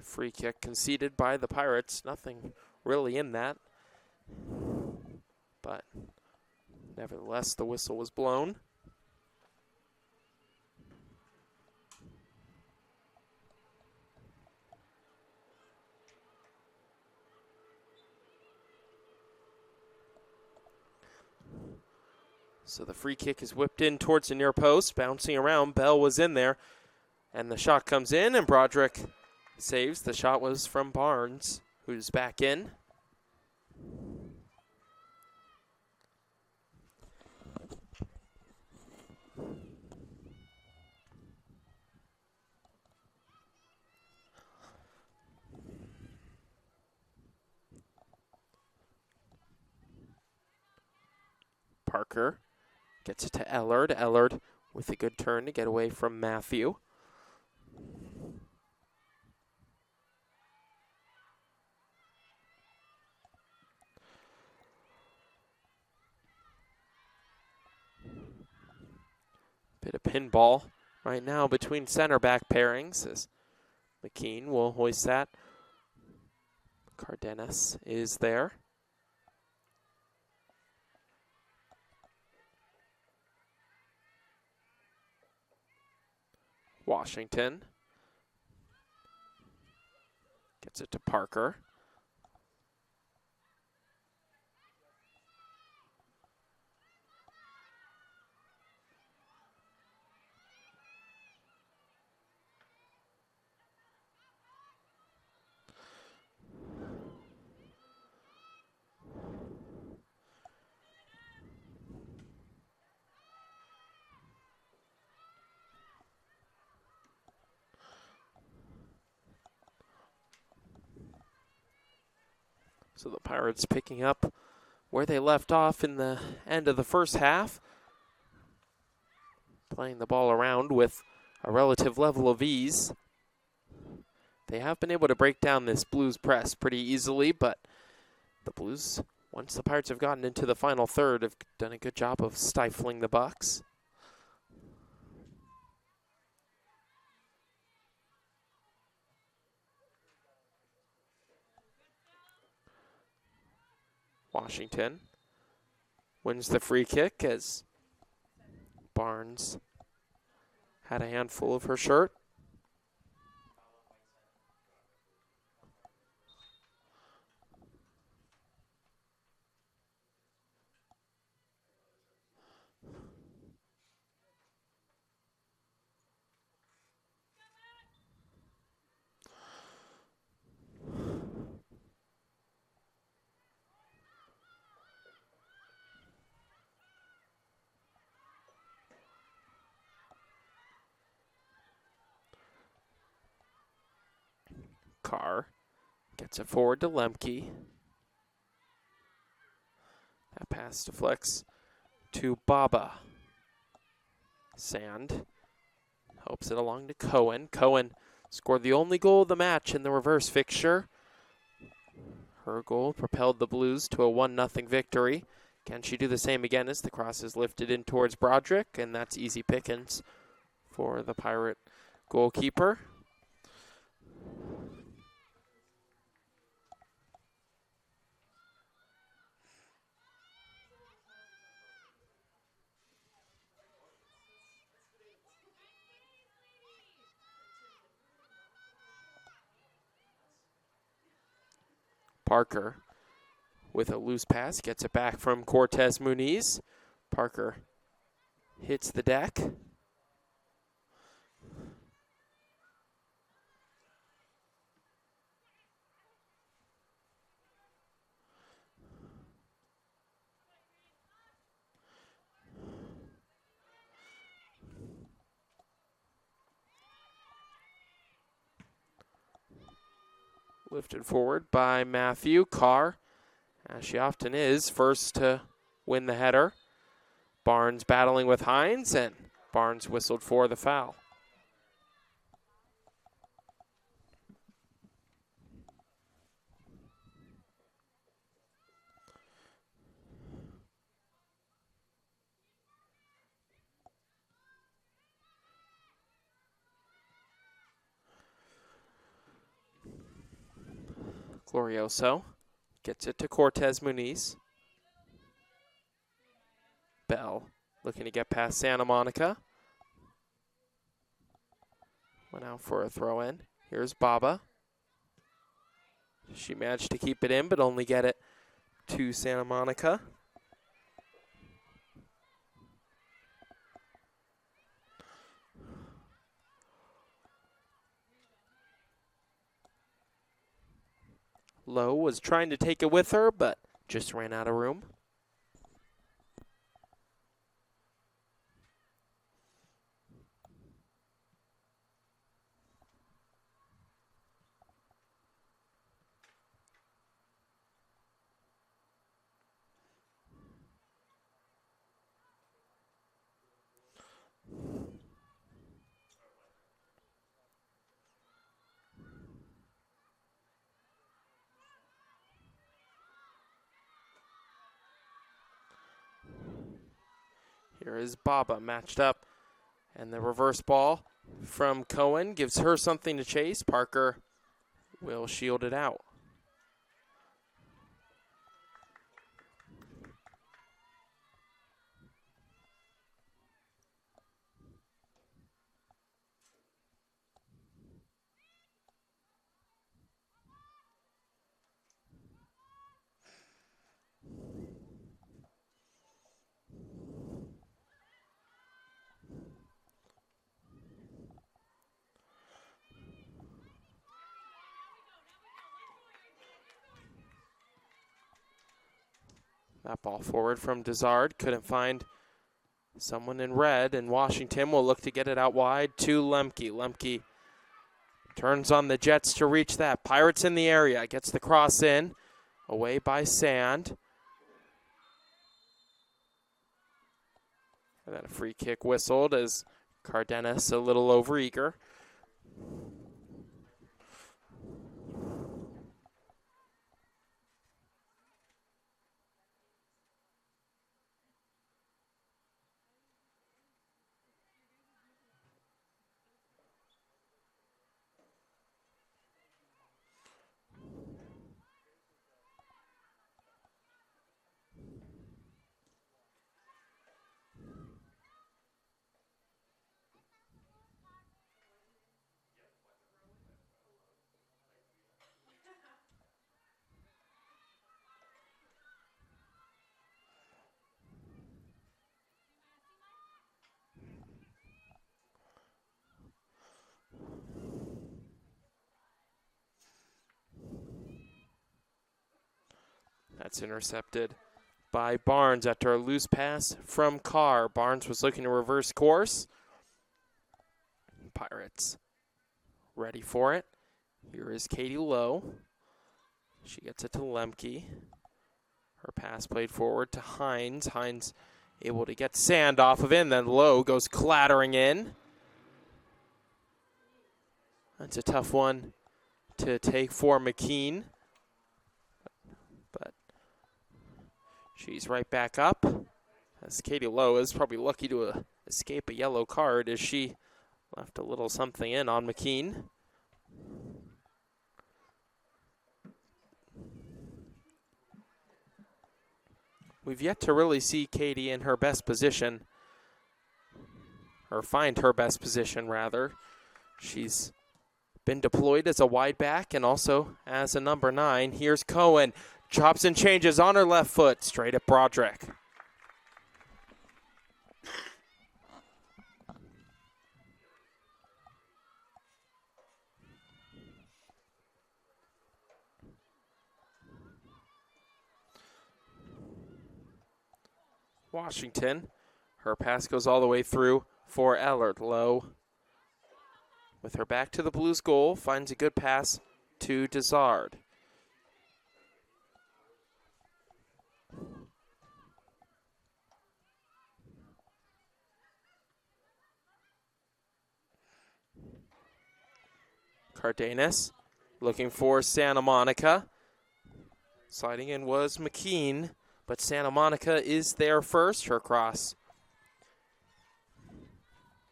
Free kick conceded by the Pirates. Nothing really in that. But nevertheless, the whistle was blown. So the free kick is whipped in towards the near post, bouncing around. Bell was in there, and the shot comes in, and Broderick saves. The shot was from Barnes, who's back in. Parker gets it to Ellard. Ellard with a good turn to get away from Matthew. Bit of pinball right now between center back pairings as McKean will hoist that. Cardenas is there. Washington gets it to Parker. So the Pirates picking up where they left off in the end of the first half. Playing the ball around with a relative level of ease. They have been able to break down this Blues press pretty easily, but the Blues, once the Pirates have gotten into the final third, have done a good job of stifling the Bucks. Washington wins the free kick as Barnes had a handful of her shirt. Carr gets it forward to Lemke. That pass deflects to Baba. Sand helps it along to Cohen. Cohen scored the only goal of the match in the reverse fixture. Her goal propelled the Blues to a 1-0 victory. Can she do the same again as the cross is lifted in towards Broderick? And that's easy pickings for the Pirate goalkeeper. Parker with a loose pass, gets it back from Cortez Muniz. Parker hits the deck. Lifted forward by Matthew. Carr, as she often is, first to win the header. Barnes battling with Hines, and Barnes whistled for the foul. Glorioso gets it to Cortez Muniz. Bell looking to get past Santa Monica. Went out for a throw-in. Here's Baba. She managed to keep it in, but only get it to Santa Monica. Lowe was trying to take it with her, but just ran out of room. Here is Baba matched up, and the reverse ball from Cohen gives her something to chase. Parker will shield it out. That ball forward from Desard. Couldn't find someone in red, and Washington will look to get it out wide to Lemke. Lemke turns on the Jets to reach that. Pirates in the area. Gets the cross in. Away by Sand. And then a free kick whistled as Cardenas a little overeager. That's intercepted by Barnes after a loose pass from Carr. Barnes was looking to reverse course. Pirates ready for it. Here is Katie Lowe. She gets it to Lemke. Her pass played forward to Hines. Hines able to get sand off of it, and then Lowe goes clattering in. That's a tough one to take for McKean. But she's right back up. As Katie Lowe is probably lucky to escape a yellow card as she left a little something in on McKean. We've yet to really see Katie in her best position, or find her best position, rather. She's been deployed as a wide back and also as a number 9. Here's Cohen. Chops and changes on her left foot, straight at Broderick. Washington. Her pass goes all the way through for Ellard. Lowe, with her back to the Blues goal, finds a good pass to Desard. Cardenas looking for Santa Monica. Sliding in was McKean, but Santa Monica is there first. Her cross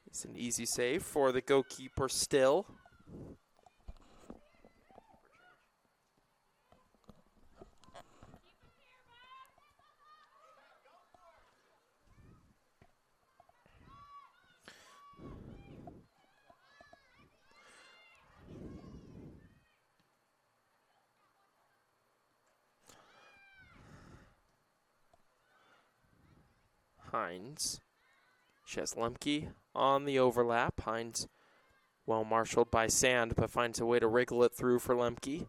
is an easy save for the goalkeeper still. Hines. She has Lemke on the overlap. Hines well marshaled by Sand, but finds a way to wriggle it through for Lemke.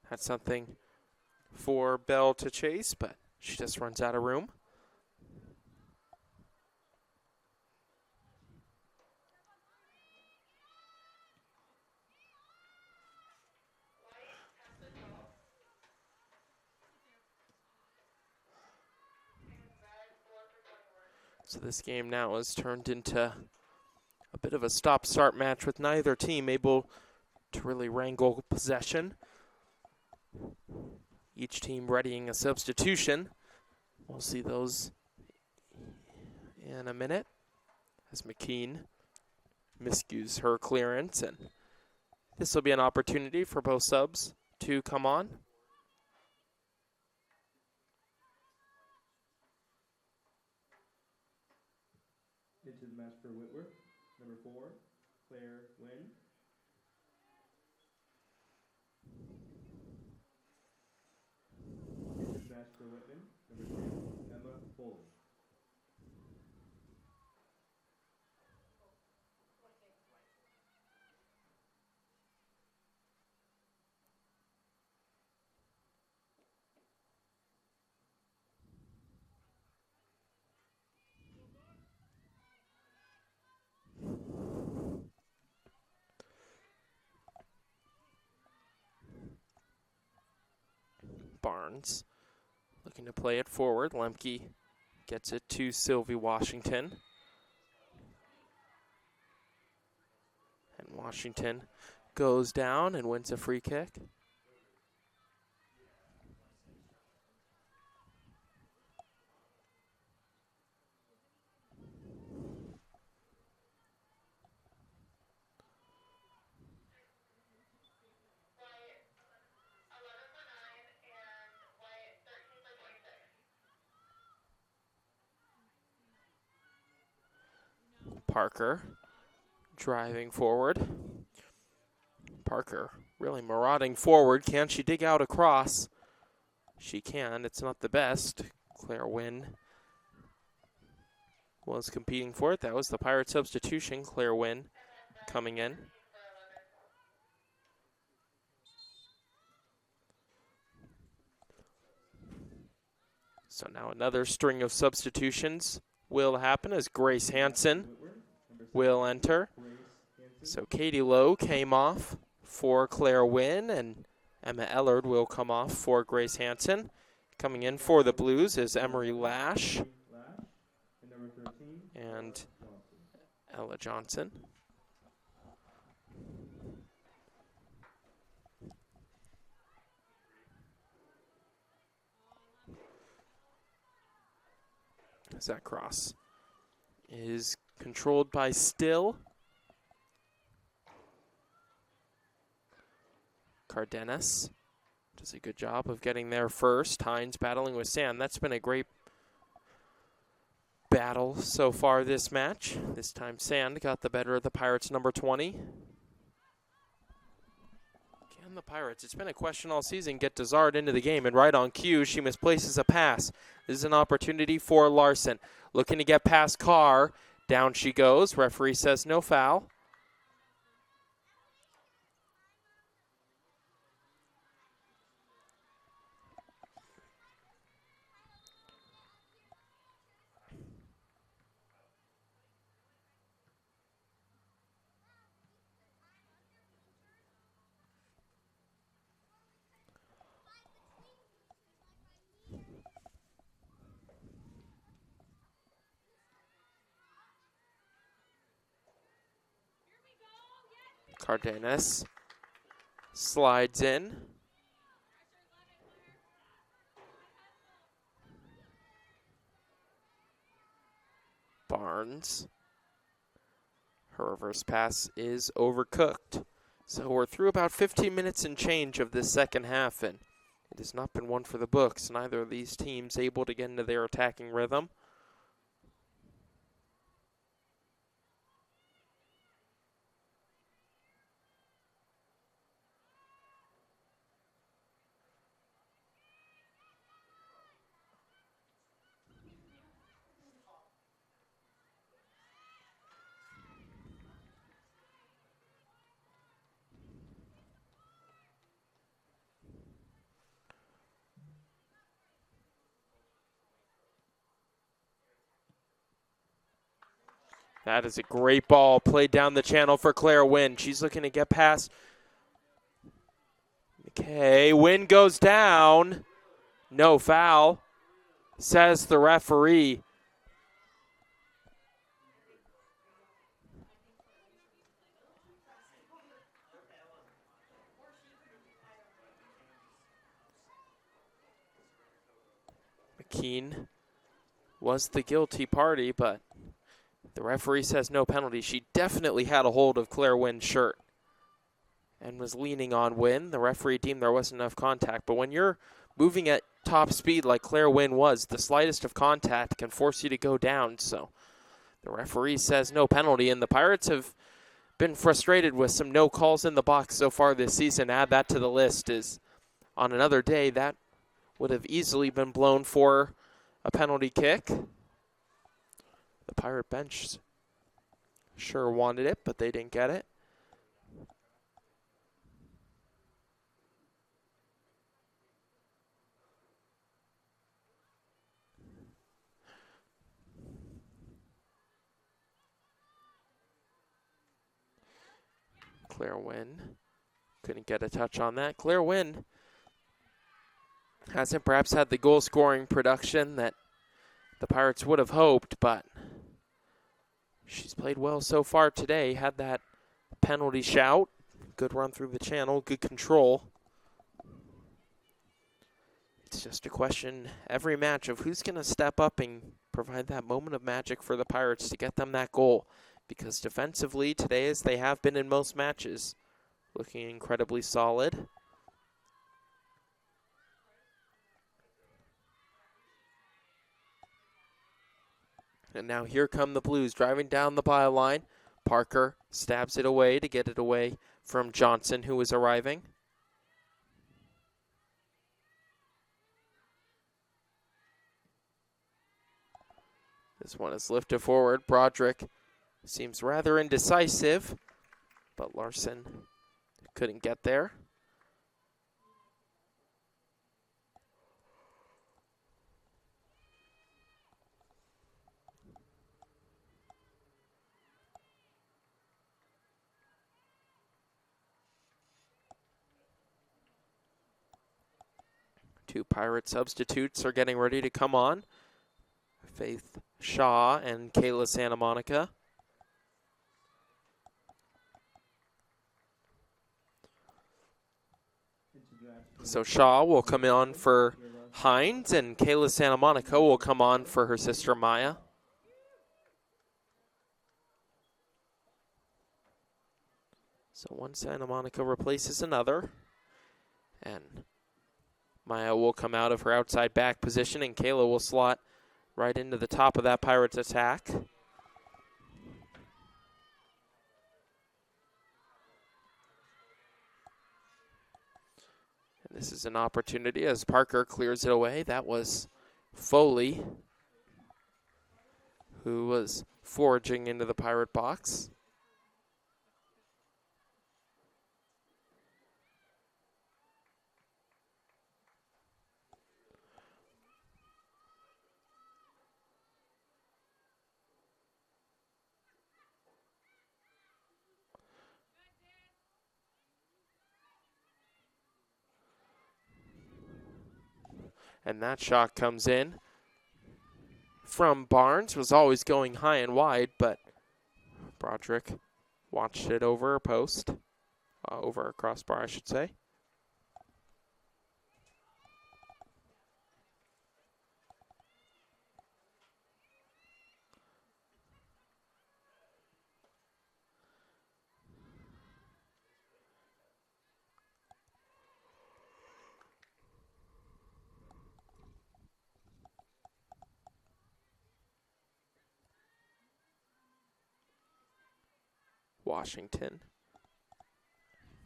That's something for Bell to chase, but she just runs out of room. So this game now has turned into a bit of a stop-start match with neither team able to really wrangle possession. Each team readying a substitution. We'll see those in a minute as McKean miscues her clearance, and this will be an opportunity for both subs to come on. Into the match for Whitworth, number 4, Claire Nguyen. Into the match for Whitman, number 2, Emma Foley. Barnes looking to play it forward. Lemke gets it to Sylvie Washington. And Washington goes down and wins a free kick. Parker driving forward. Parker really marauding forward. Can she dig out across? She can. It's not the best. Claire Wynn was competing for it. That was the Pirate substitution. Claire Wynn coming in. So now another string of substitutions will happen as Grace Hansen will enter. So Katie Lowe came off for Claire Wynn, and Emma Ellard will come off for Grace Hansen. Coming in for the Blues is Emery Lash and Ella Johnson. As that cross is controlled by Still. Cardenas does a good job of getting there first. Hines battling with Sand. That's been a great battle so far this match. This time Sand got the better of the Pirates' number 20. Can the Pirates, it's been a question all season, get Dezard into the game, and right on cue, she misplaces a pass. This is an opportunity for Larson. Looking to get past Carr. Down she goes. Referee says no foul. Cardenas slides in. Barnes. Her reverse pass is overcooked. So we're through about 15 minutes and change of this second half, and it has not been one for the books. Neither of these teams able to get into their attacking rhythm. That is a great ball played down the channel for Claire Wynn. She's looking to get past McKay. Wynn goes down. No foul, says the referee. McKean was the guilty party, but the referee says no penalty. She definitely had a hold of Claire Wynn's shirt and was leaning on Wynn. The referee deemed there wasn't enough contact. But when you're moving at top speed like Claire Wynn was, the slightest of contact can force you to go down. So the referee says no penalty, and the Pirates have been frustrated with some no calls in the box so far this season. Add that to the list, is on another day that would have easily been blown for a penalty kick. The Pirate bench sure wanted it, but they didn't get it. Claire Wynn couldn't get a touch on that. Claire Wynn hasn't perhaps had the goal-scoring production that the Pirates would have hoped, but she's played well so far today. Had that penalty shout, good run through the channel, good control. It's just a question every match of who's going to step up and provide that moment of magic for the Pirates to get them that goal. Because defensively today, as they have been in most matches, looking incredibly solid. And now here come the Blues driving down the byline. Parker stabs it away to get it away from Johnson, who is arriving. This one is lifted forward. Broderick seems rather indecisive, but Larson couldn't get there. Two Pirate substitutes are getting ready to come on. Faith Shaw and Kayla Santa Monica. So Shaw will come on for Hines, and Kayla Santa Monica will come on for her sister Maya. So one Santa Monica replaces another. And Maya will come out of her outside back position, and Kayla will slot right into the top of that Pirates attack. And this is an opportunity as Parker clears it away. That was Foley, who was foraging into the Pirate box. And that shot comes in from Barnes. Was always going high and wide, but Broderick watched it over a post. Over a crossbar, I should say. Washington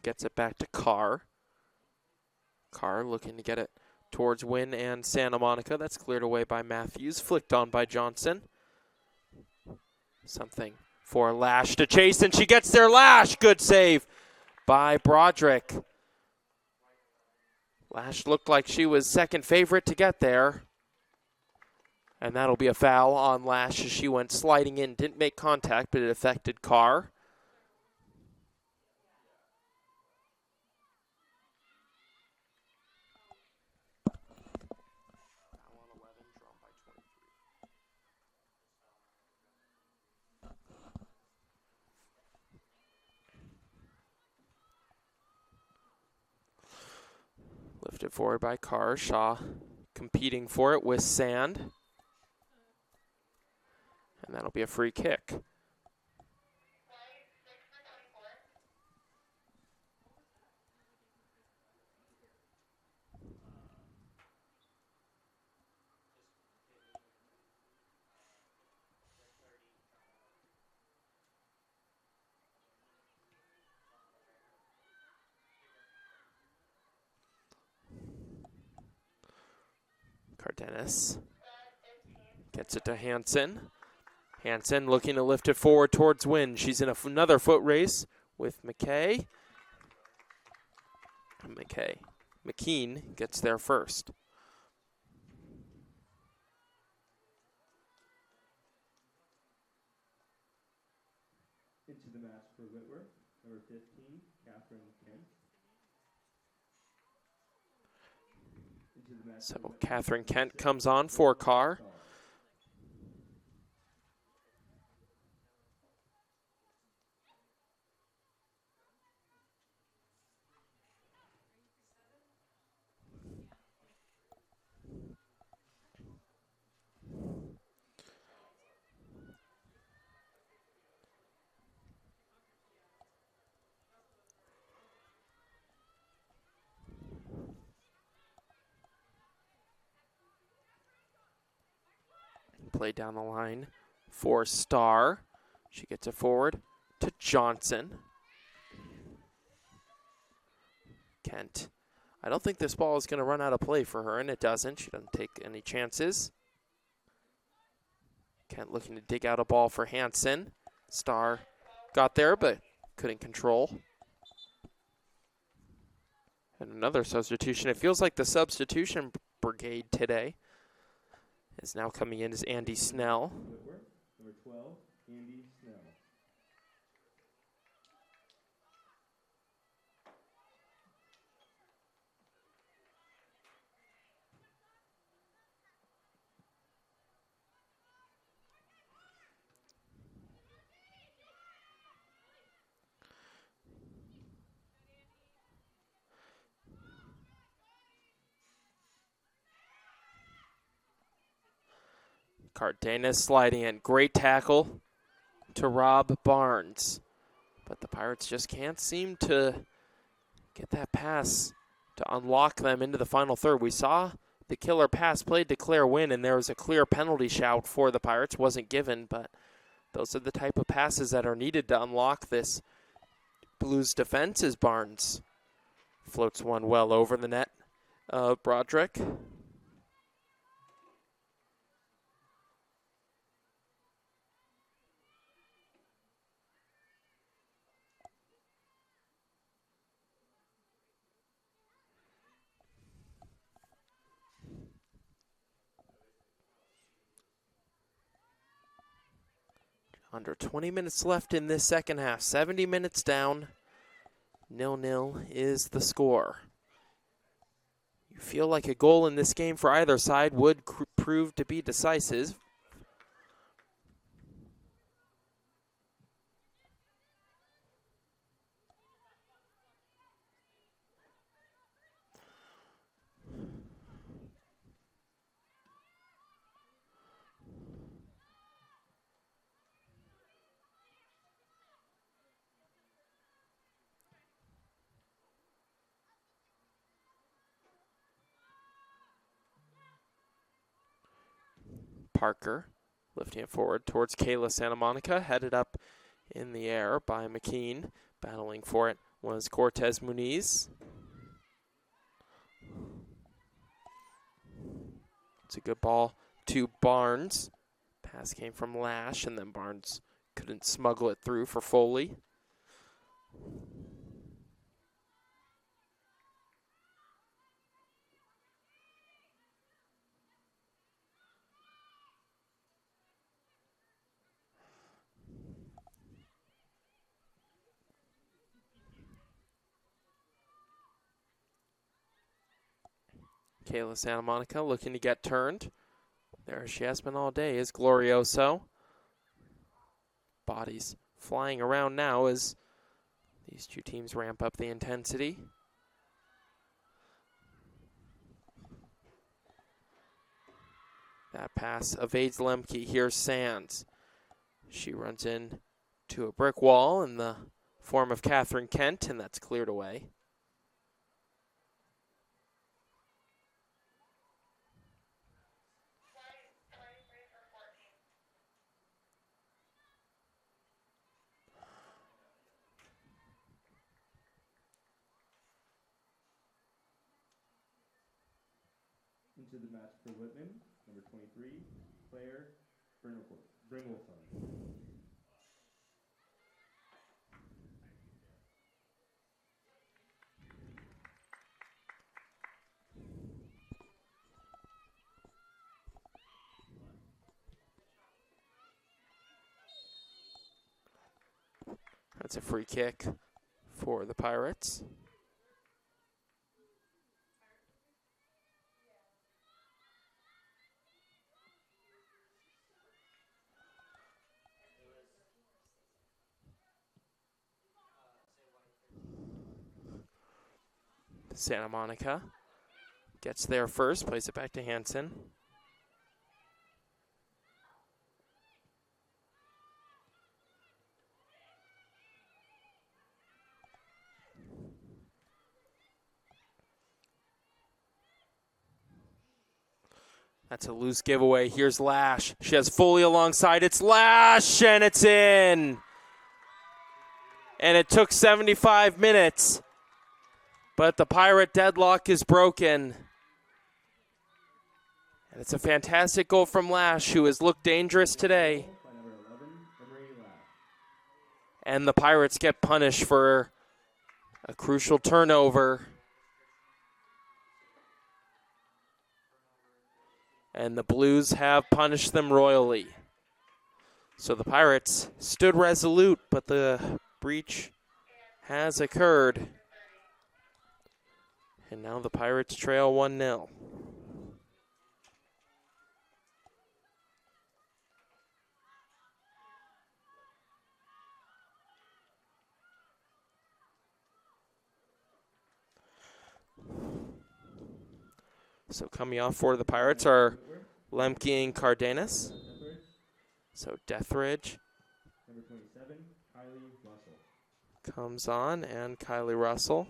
gets it back to Carr. Carr looking to get it towards Wynn and Santa Monica. That's cleared away by Matthews, flicked on by Johnson. Something for Lash to chase, and she gets there. Lash, good save by Broderick. Lash looked like she was second favorite to get there. And that'll be a foul on Lash as she went sliding in. Didn't make contact, but it affected Carr. Lifted forward by Carr. Shaw competing for it with Sand. And that'll be a free kick. Cardenas gets it to Hansen. Hansen looking to lift it forward towards Wynn. She's in another foot race with McKay. McKean gets there first. Into the match for Whitworth, number 15, Catherine Kent. So Catherine Kent comes on for Carr. Play down the line for Starr. She gets it forward to Johnson. Kent. I don't think this ball is going to run out of play for her, and it doesn't. She doesn't take any chances. Kent looking to dig out a ball for Hansen. Starr got there, but couldn't control. And another substitution. It feels like the substitution brigade today is now coming in as Andy Snell. Whitworth, number 12, Andy Snell. Cardenas sliding in. Great tackle to Rob Barnes. But the Pirates just can't seem to get that pass to unlock them into the final third. We saw the killer pass played to Claire Wynn, and there was a clear penalty shout for the Pirates. Wasn't given, but those are the type of passes that are needed to unlock this Blues defense as Barnes floats one well over the net of Broderick. Under 20 minutes left in this second half. 70 minutes down. 0-0 is the score. You feel like a goal in this game for either side would prove to be decisive. Parker lifting it forward towards Kayla Santa Monica, headed up in the air by McKean. Battling for it was Cortez Muniz. It's a good ball to Barnes. Pass came from Lash, and then Barnes couldn't smuggle it through for Foley. Kayla Santa Monica looking to get turned. There she has been all day is Glorioso. Bodies flying around now as these two teams ramp up the intensity. That pass evades Lemke. Here's Sands. She runs in to a brick wall in the form of Catherine Kent, and that's cleared away. Into the match for Whitman, number 23, Claire Bringleton. That's a free kick for the Pirates. Santa Monica gets there first, plays it back to Hansen. That's a loose giveaway. Here's Lash. She has Foley alongside. It's Lash, and it's in. And it took 75 minutes, but the Pirate deadlock is broken. And it's a fantastic goal from Lash, who has looked dangerous today. And the Pirates get punished for a crucial turnover. And the Blues have punished them royally. So the Pirates stood resolute, but the breach has occurred. And now the Pirates trail 1-0. So coming off for the Pirates are Lemke and Cardenas. So Deathridge Number 27, Kylie Russell. comes on, and Kylie Russell.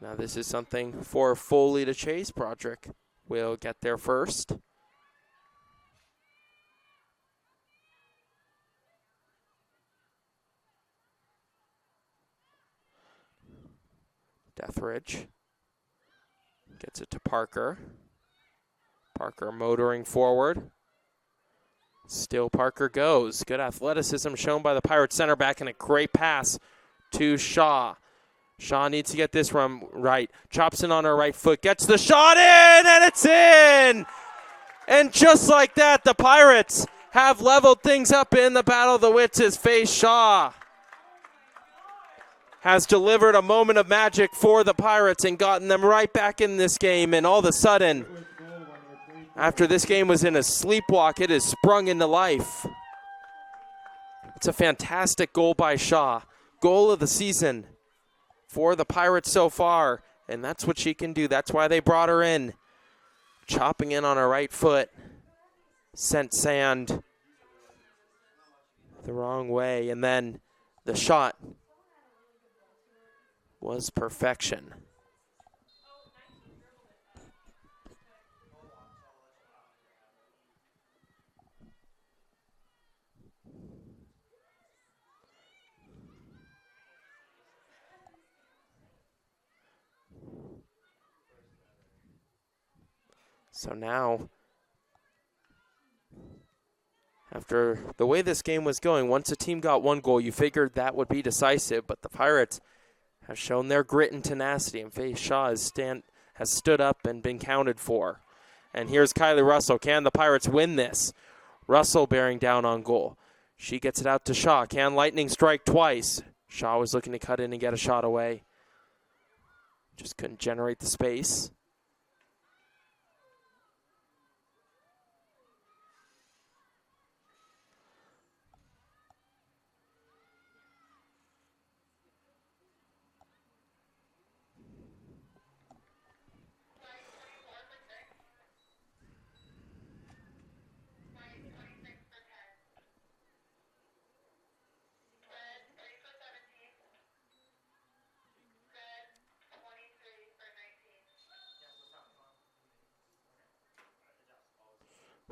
Now this is something for Foley to chase. Broderick will get there first. Deathridge gets it to Parker. Parker motoring forward. Still Parker goes. Good athleticism shown by the Pirates center back, and a great pass to Shaw. Shaw needs to get this run right. Chops in on her right foot. Gets the shot in, and it's in! And just like that, the Pirates have leveled things up in the Battle of the Wits as Faye Shaw has delivered a moment of magic for the Pirates and gotten them right back in this game. And all of a sudden, after this game was in a sleepwalk, it has sprung into life. It's a fantastic goal by Shaw. Goal of the season for the Pirates so far. And that's what she can do. That's why they brought her in. Chopping in on her right foot. Sent sand the wrong way. And then the shot was perfection. So now, after the way this game was going, once a team got one goal, you figured that would be decisive, but the Pirates have shown their grit and tenacity, and Faye Shaw has stood up and been counted for. And here's Kylie Russell. Can the Pirates win this? Russell bearing down on goal. She gets it out to Shaw. Can Lightning strike twice? Shaw was looking to cut in and get a shot away. Just couldn't generate the space.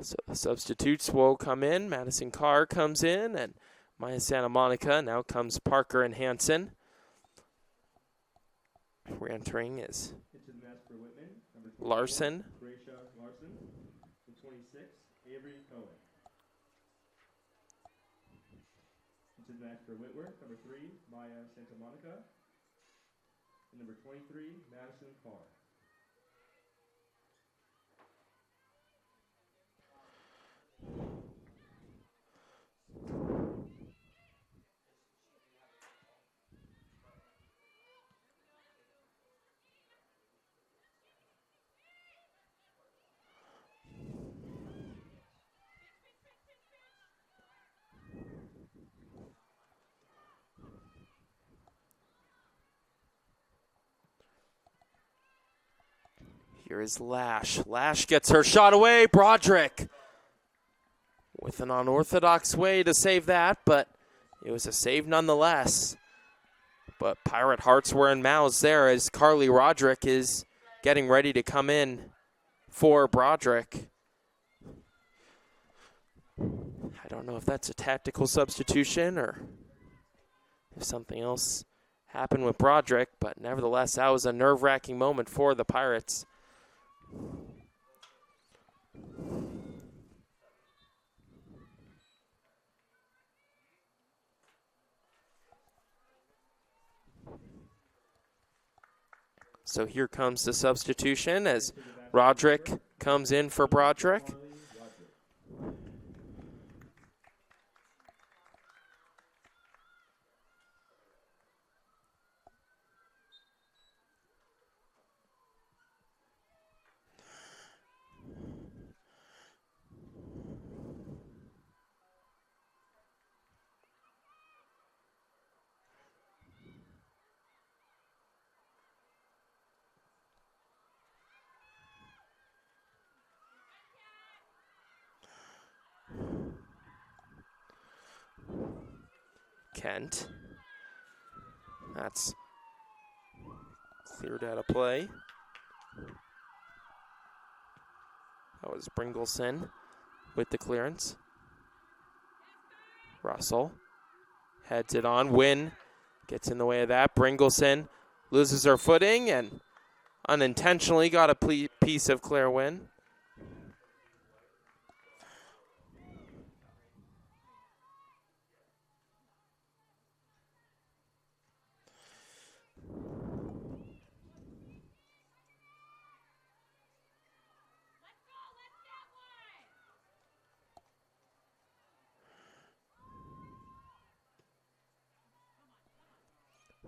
So the substitutes will come in. Madison Carr comes in, and Maya Santa Monica. Now comes Parker and Hansen. Re-entering is Larson. Larson. And 26, Avery Cohen. Into the match for Whitworth. Number 3, Maya Santa Monica. And number 23, Madison Carr. Here is Lash. Lash gets her shot away. Broderick with an unorthodox way to save that, but it was a save nonetheless. But Pirate hearts were in mouths there as Carly Roderick is getting ready to come in for Broderick. I don't know if that's a tactical substitution or if something else happened with Broderick, but nevertheless, that was a nerve-wracking moment for the Pirates. So here comes the substitution as Roderick comes in for Broderick. Kent. That's cleared out of play. That was Bringleson with the clearance. Russell heads it on. Wynn gets in the way of that. Bringleson loses her footing and unintentionally got a piece of Claire Wynn.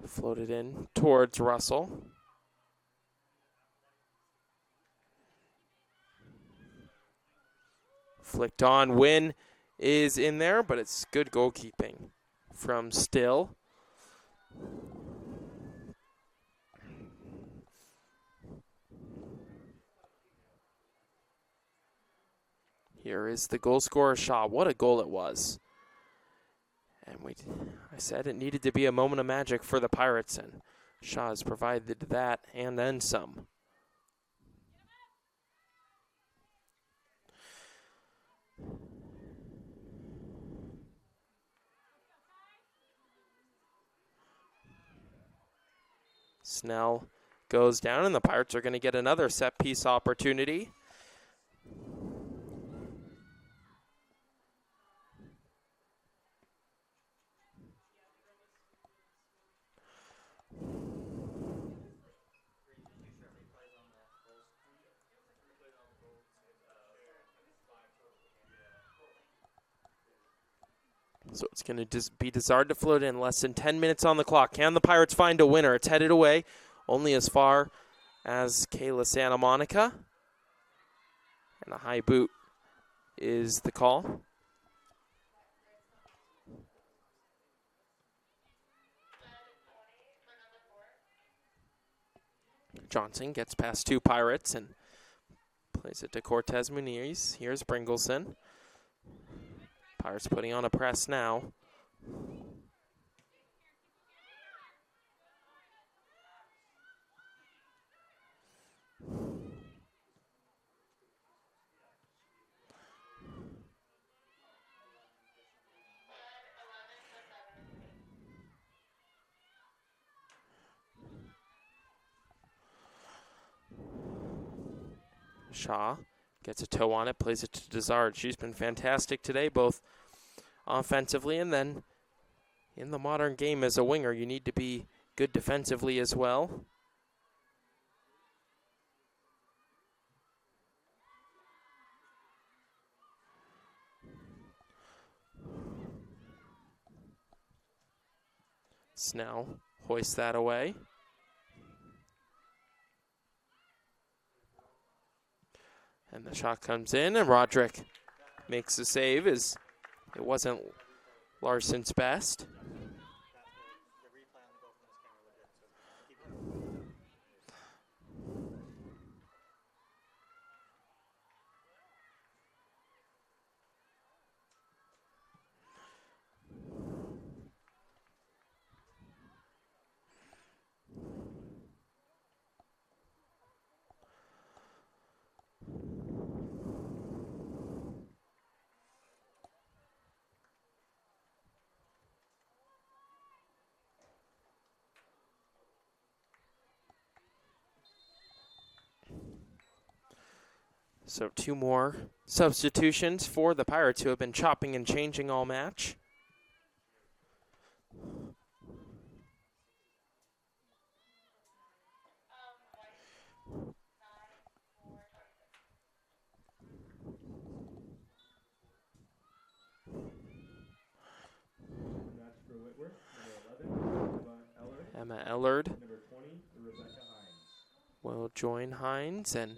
Floated in towards Russell. Flicked on. Wynn is in there, but it's good goalkeeping from Still. Here is the goal scorer shot. What a goal it was. And I said it needed to be a moment of magic for the Pirates, and Shaw has provided that and then some. Snell goes down, and the Pirates are going to get another set-piece opportunity. So it's going to be Dizard to float in. Less than 10 minutes on the clock. Can the Pirates find a winner? It's headed away only as far as Kayla Santa Monica. And a high boot is the call. Johnson gets past two Pirates and plays it to Cortez Muniz. Here's Bringleson. Pirates putting on a press now. Shaw gets a toe on it, plays it to Dizard. She's been fantastic today, both offensively and then in the modern game as a winger, you need to be good defensively as well. Snell hoists that away. And the shot comes in, and Roderick makes the save as it wasn't Larson's best. So 2 more substitutions for the Pirates, who have been chopping and changing all match. Match for Whitworth, number 11, Emma Ellard number 20, Rebecca Hines. will join Hines, and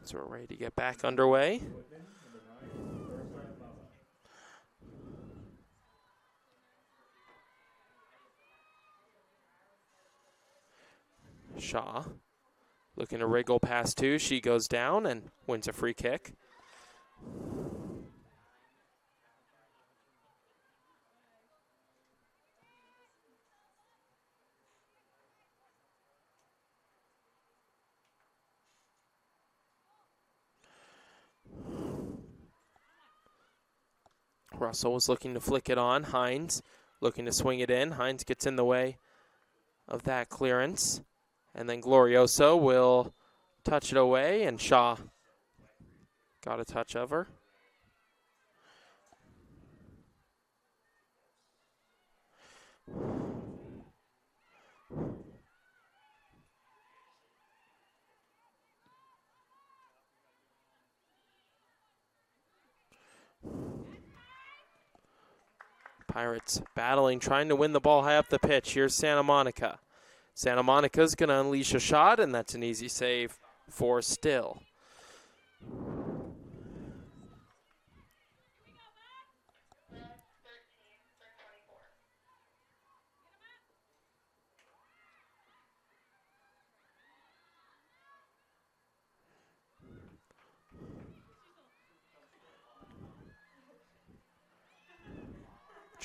so we're ready to get back underway. Whitman, number 9, Ursa Baba. Shaw looking to wriggle past 2. She goes down and wins a free kick. Russell was looking to flick it on. Hines looking to swing it in. Hines gets in the way of that clearance. And then Glorioso will touch it away, and Shaw got a touch of her. Pirates battling, trying to win the ball high up the pitch. Here's Santa Monica. Santa Monica's going to unleash a shot, and that's an easy save for Still.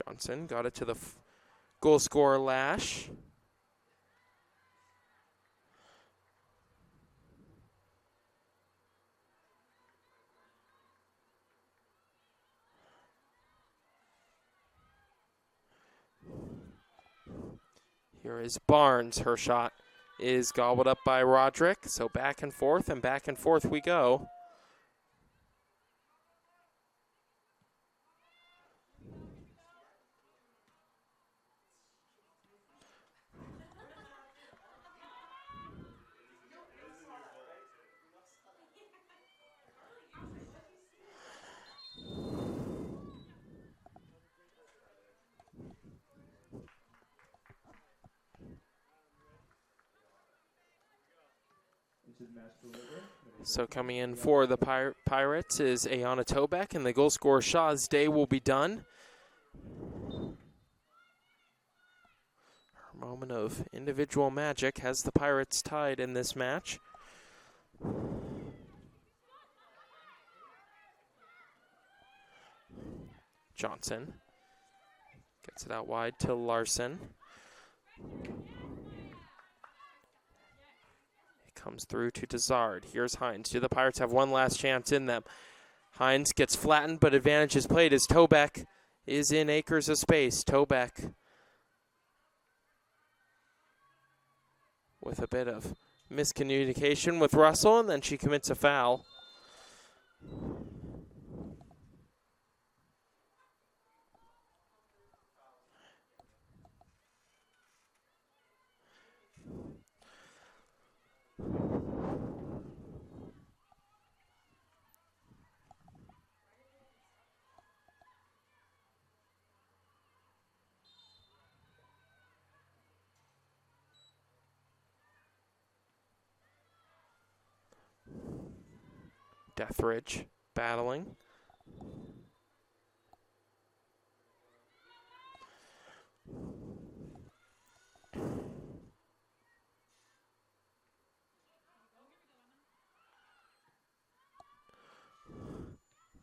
Johnson got it to the goal scorer, Lash. Here is Barnes. Her shot is gobbled up by Roderick. So back and forth we go. So coming in for the Pirates is Ayana Tobeck, and the goal scorer Shaw's day will be done. Her moment of individual magic has the Pirates tied in this match. Johnson gets it out wide to Larson. Comes through to Dezard. Here's Hines. Do the Pirates have one last chance in them? Hines gets flattened, but advantage is played as Tobeck is in acres of space. Tobeck with a bit of miscommunication with Russell, and then she commits a foul. Deathridge battling.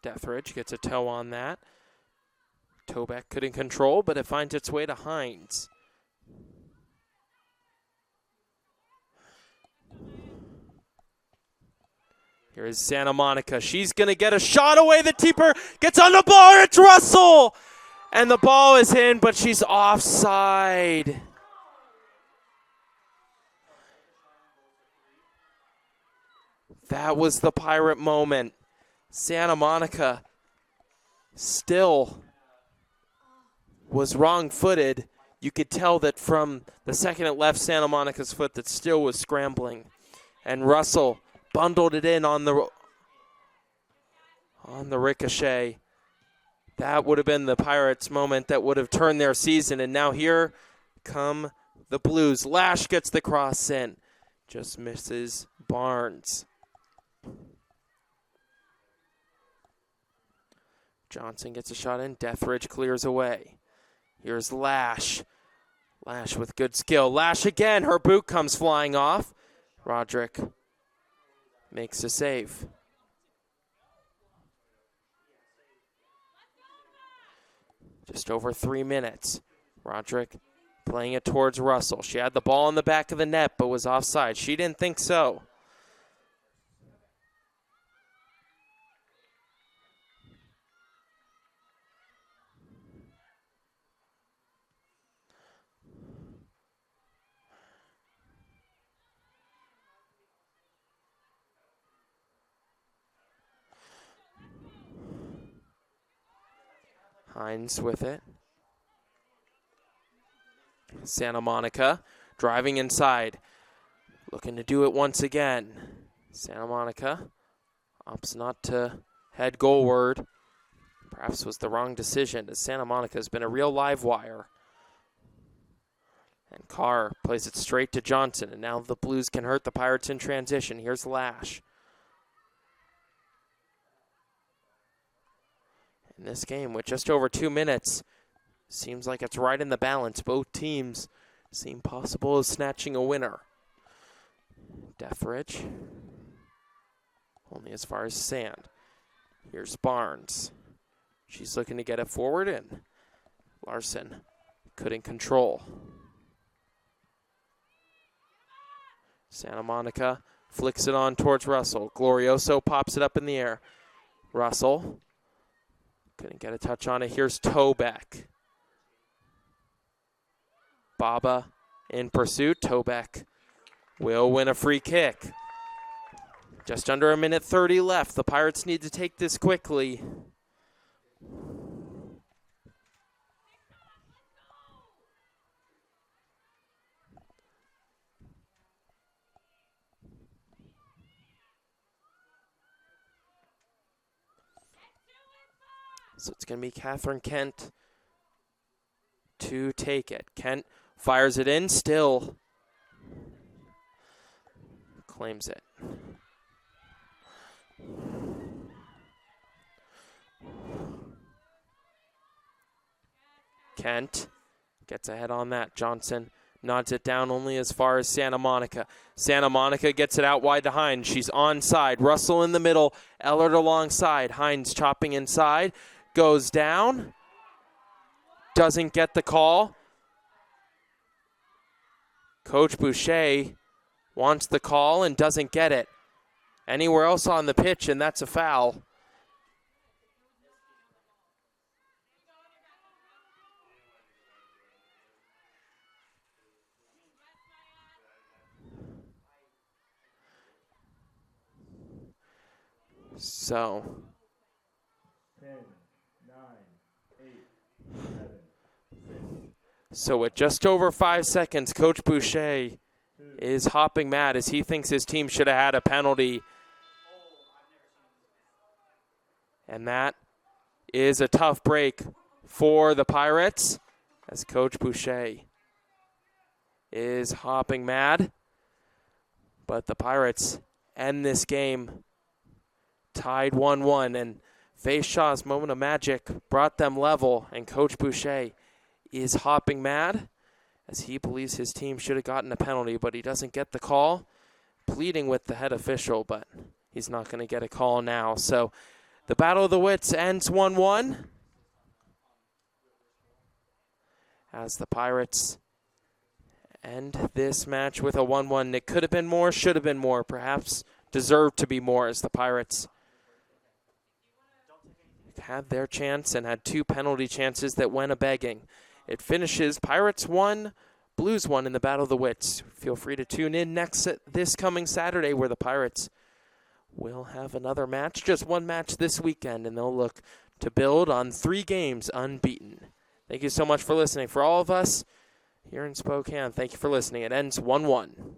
Deathridge gets a toe on that. Tobeck couldn't control, but it finds its way to Hines. Here's Santa Monica. She's going to get a shot away. The keeper gets on the ball. It's Russell. And the ball is in, but she's offside. That was the Pirate moment. Santa Monica still was wrong-footed. You could tell that from the second it left Santa Monica's foot that still was scrambling. And Russell bundled it in on the ricochet. That would have been the Pirates' moment that would have turned their season. And now here come the Blues. Lash gets the cross in. Just misses Barnes. Johnson gets a shot in. Deathridge clears away. Here's Lash. Lash with good skill. Lash again. Her boot comes flying off. Roderick makes a save. Just over 3 minutes. Roderick playing it towards Russell. She had the ball in the back of the net but was offside. She didn't think so. Hines with it. Santa Monica driving inside. Looking to do it once again. Santa Monica opts not to head goalward. Perhaps was the wrong decision, as Santa Monica has been a real live wire. And Carr plays it straight to Johnson, and now the Blues can hurt the Pirates in transition. Here's Lash. In this game, with just over 2 minutes, seems like it's right in the balance. Both teams seem possible of snatching a winner. Deathridge, only as far as sand. Here's Barnes. She's looking to get it forward, and Larson couldn't control. Santa Monica flicks it on towards Russell. Glorioso pops it up in the air. Russell couldn't get a touch on it. Here's Tobeck. Baba in pursuit. Tobeck will win a free kick. Just under 1:30 left. The Pirates need to take this quickly. So it's going to be Catherine Kent to take it. Kent fires it in, still claims it. Kent gets ahead on that. Johnson nods it down only as far as Santa Monica. Santa Monica gets it out wide to Hines. She's onside. Russell in the middle. Ellard alongside. Hines chopping inside. Goes down. Doesn't get the call. Coach Boucher wants the call and doesn't get it anywhere else on the pitch, and that's a foul. So 10, 9, 8, 7, 6. So with just over 5 seconds, Coach Boucher is hopping mad as he thinks his team should have had a penalty. And that is a tough break for the Pirates as Coach Boucher is hopping mad. But the Pirates end this game tied 1-1, and Faye Shaw's moment of magic brought them level, and Coach Boucher is hopping mad as he believes his team should have gotten a penalty, but he doesn't get the call, pleading with the head official, but he's not going to get a call now. So the Battle of the Wits ends 1-1 as the Pirates end this match with a 1-1. It could have been more, should have been more. Perhaps deserved to be more, as the Pirates had their chance and had 2 penalty chances that went a-begging. It finishes Pirates 1, Blues 1 in the Battle of the Wits. Feel free to tune in this coming Saturday, where the Pirates will have another match, just one match this weekend, and they'll look to build on 3 games unbeaten. Thank you so much for listening. For all of us here in Spokane, thank you for listening. It ends 1-1.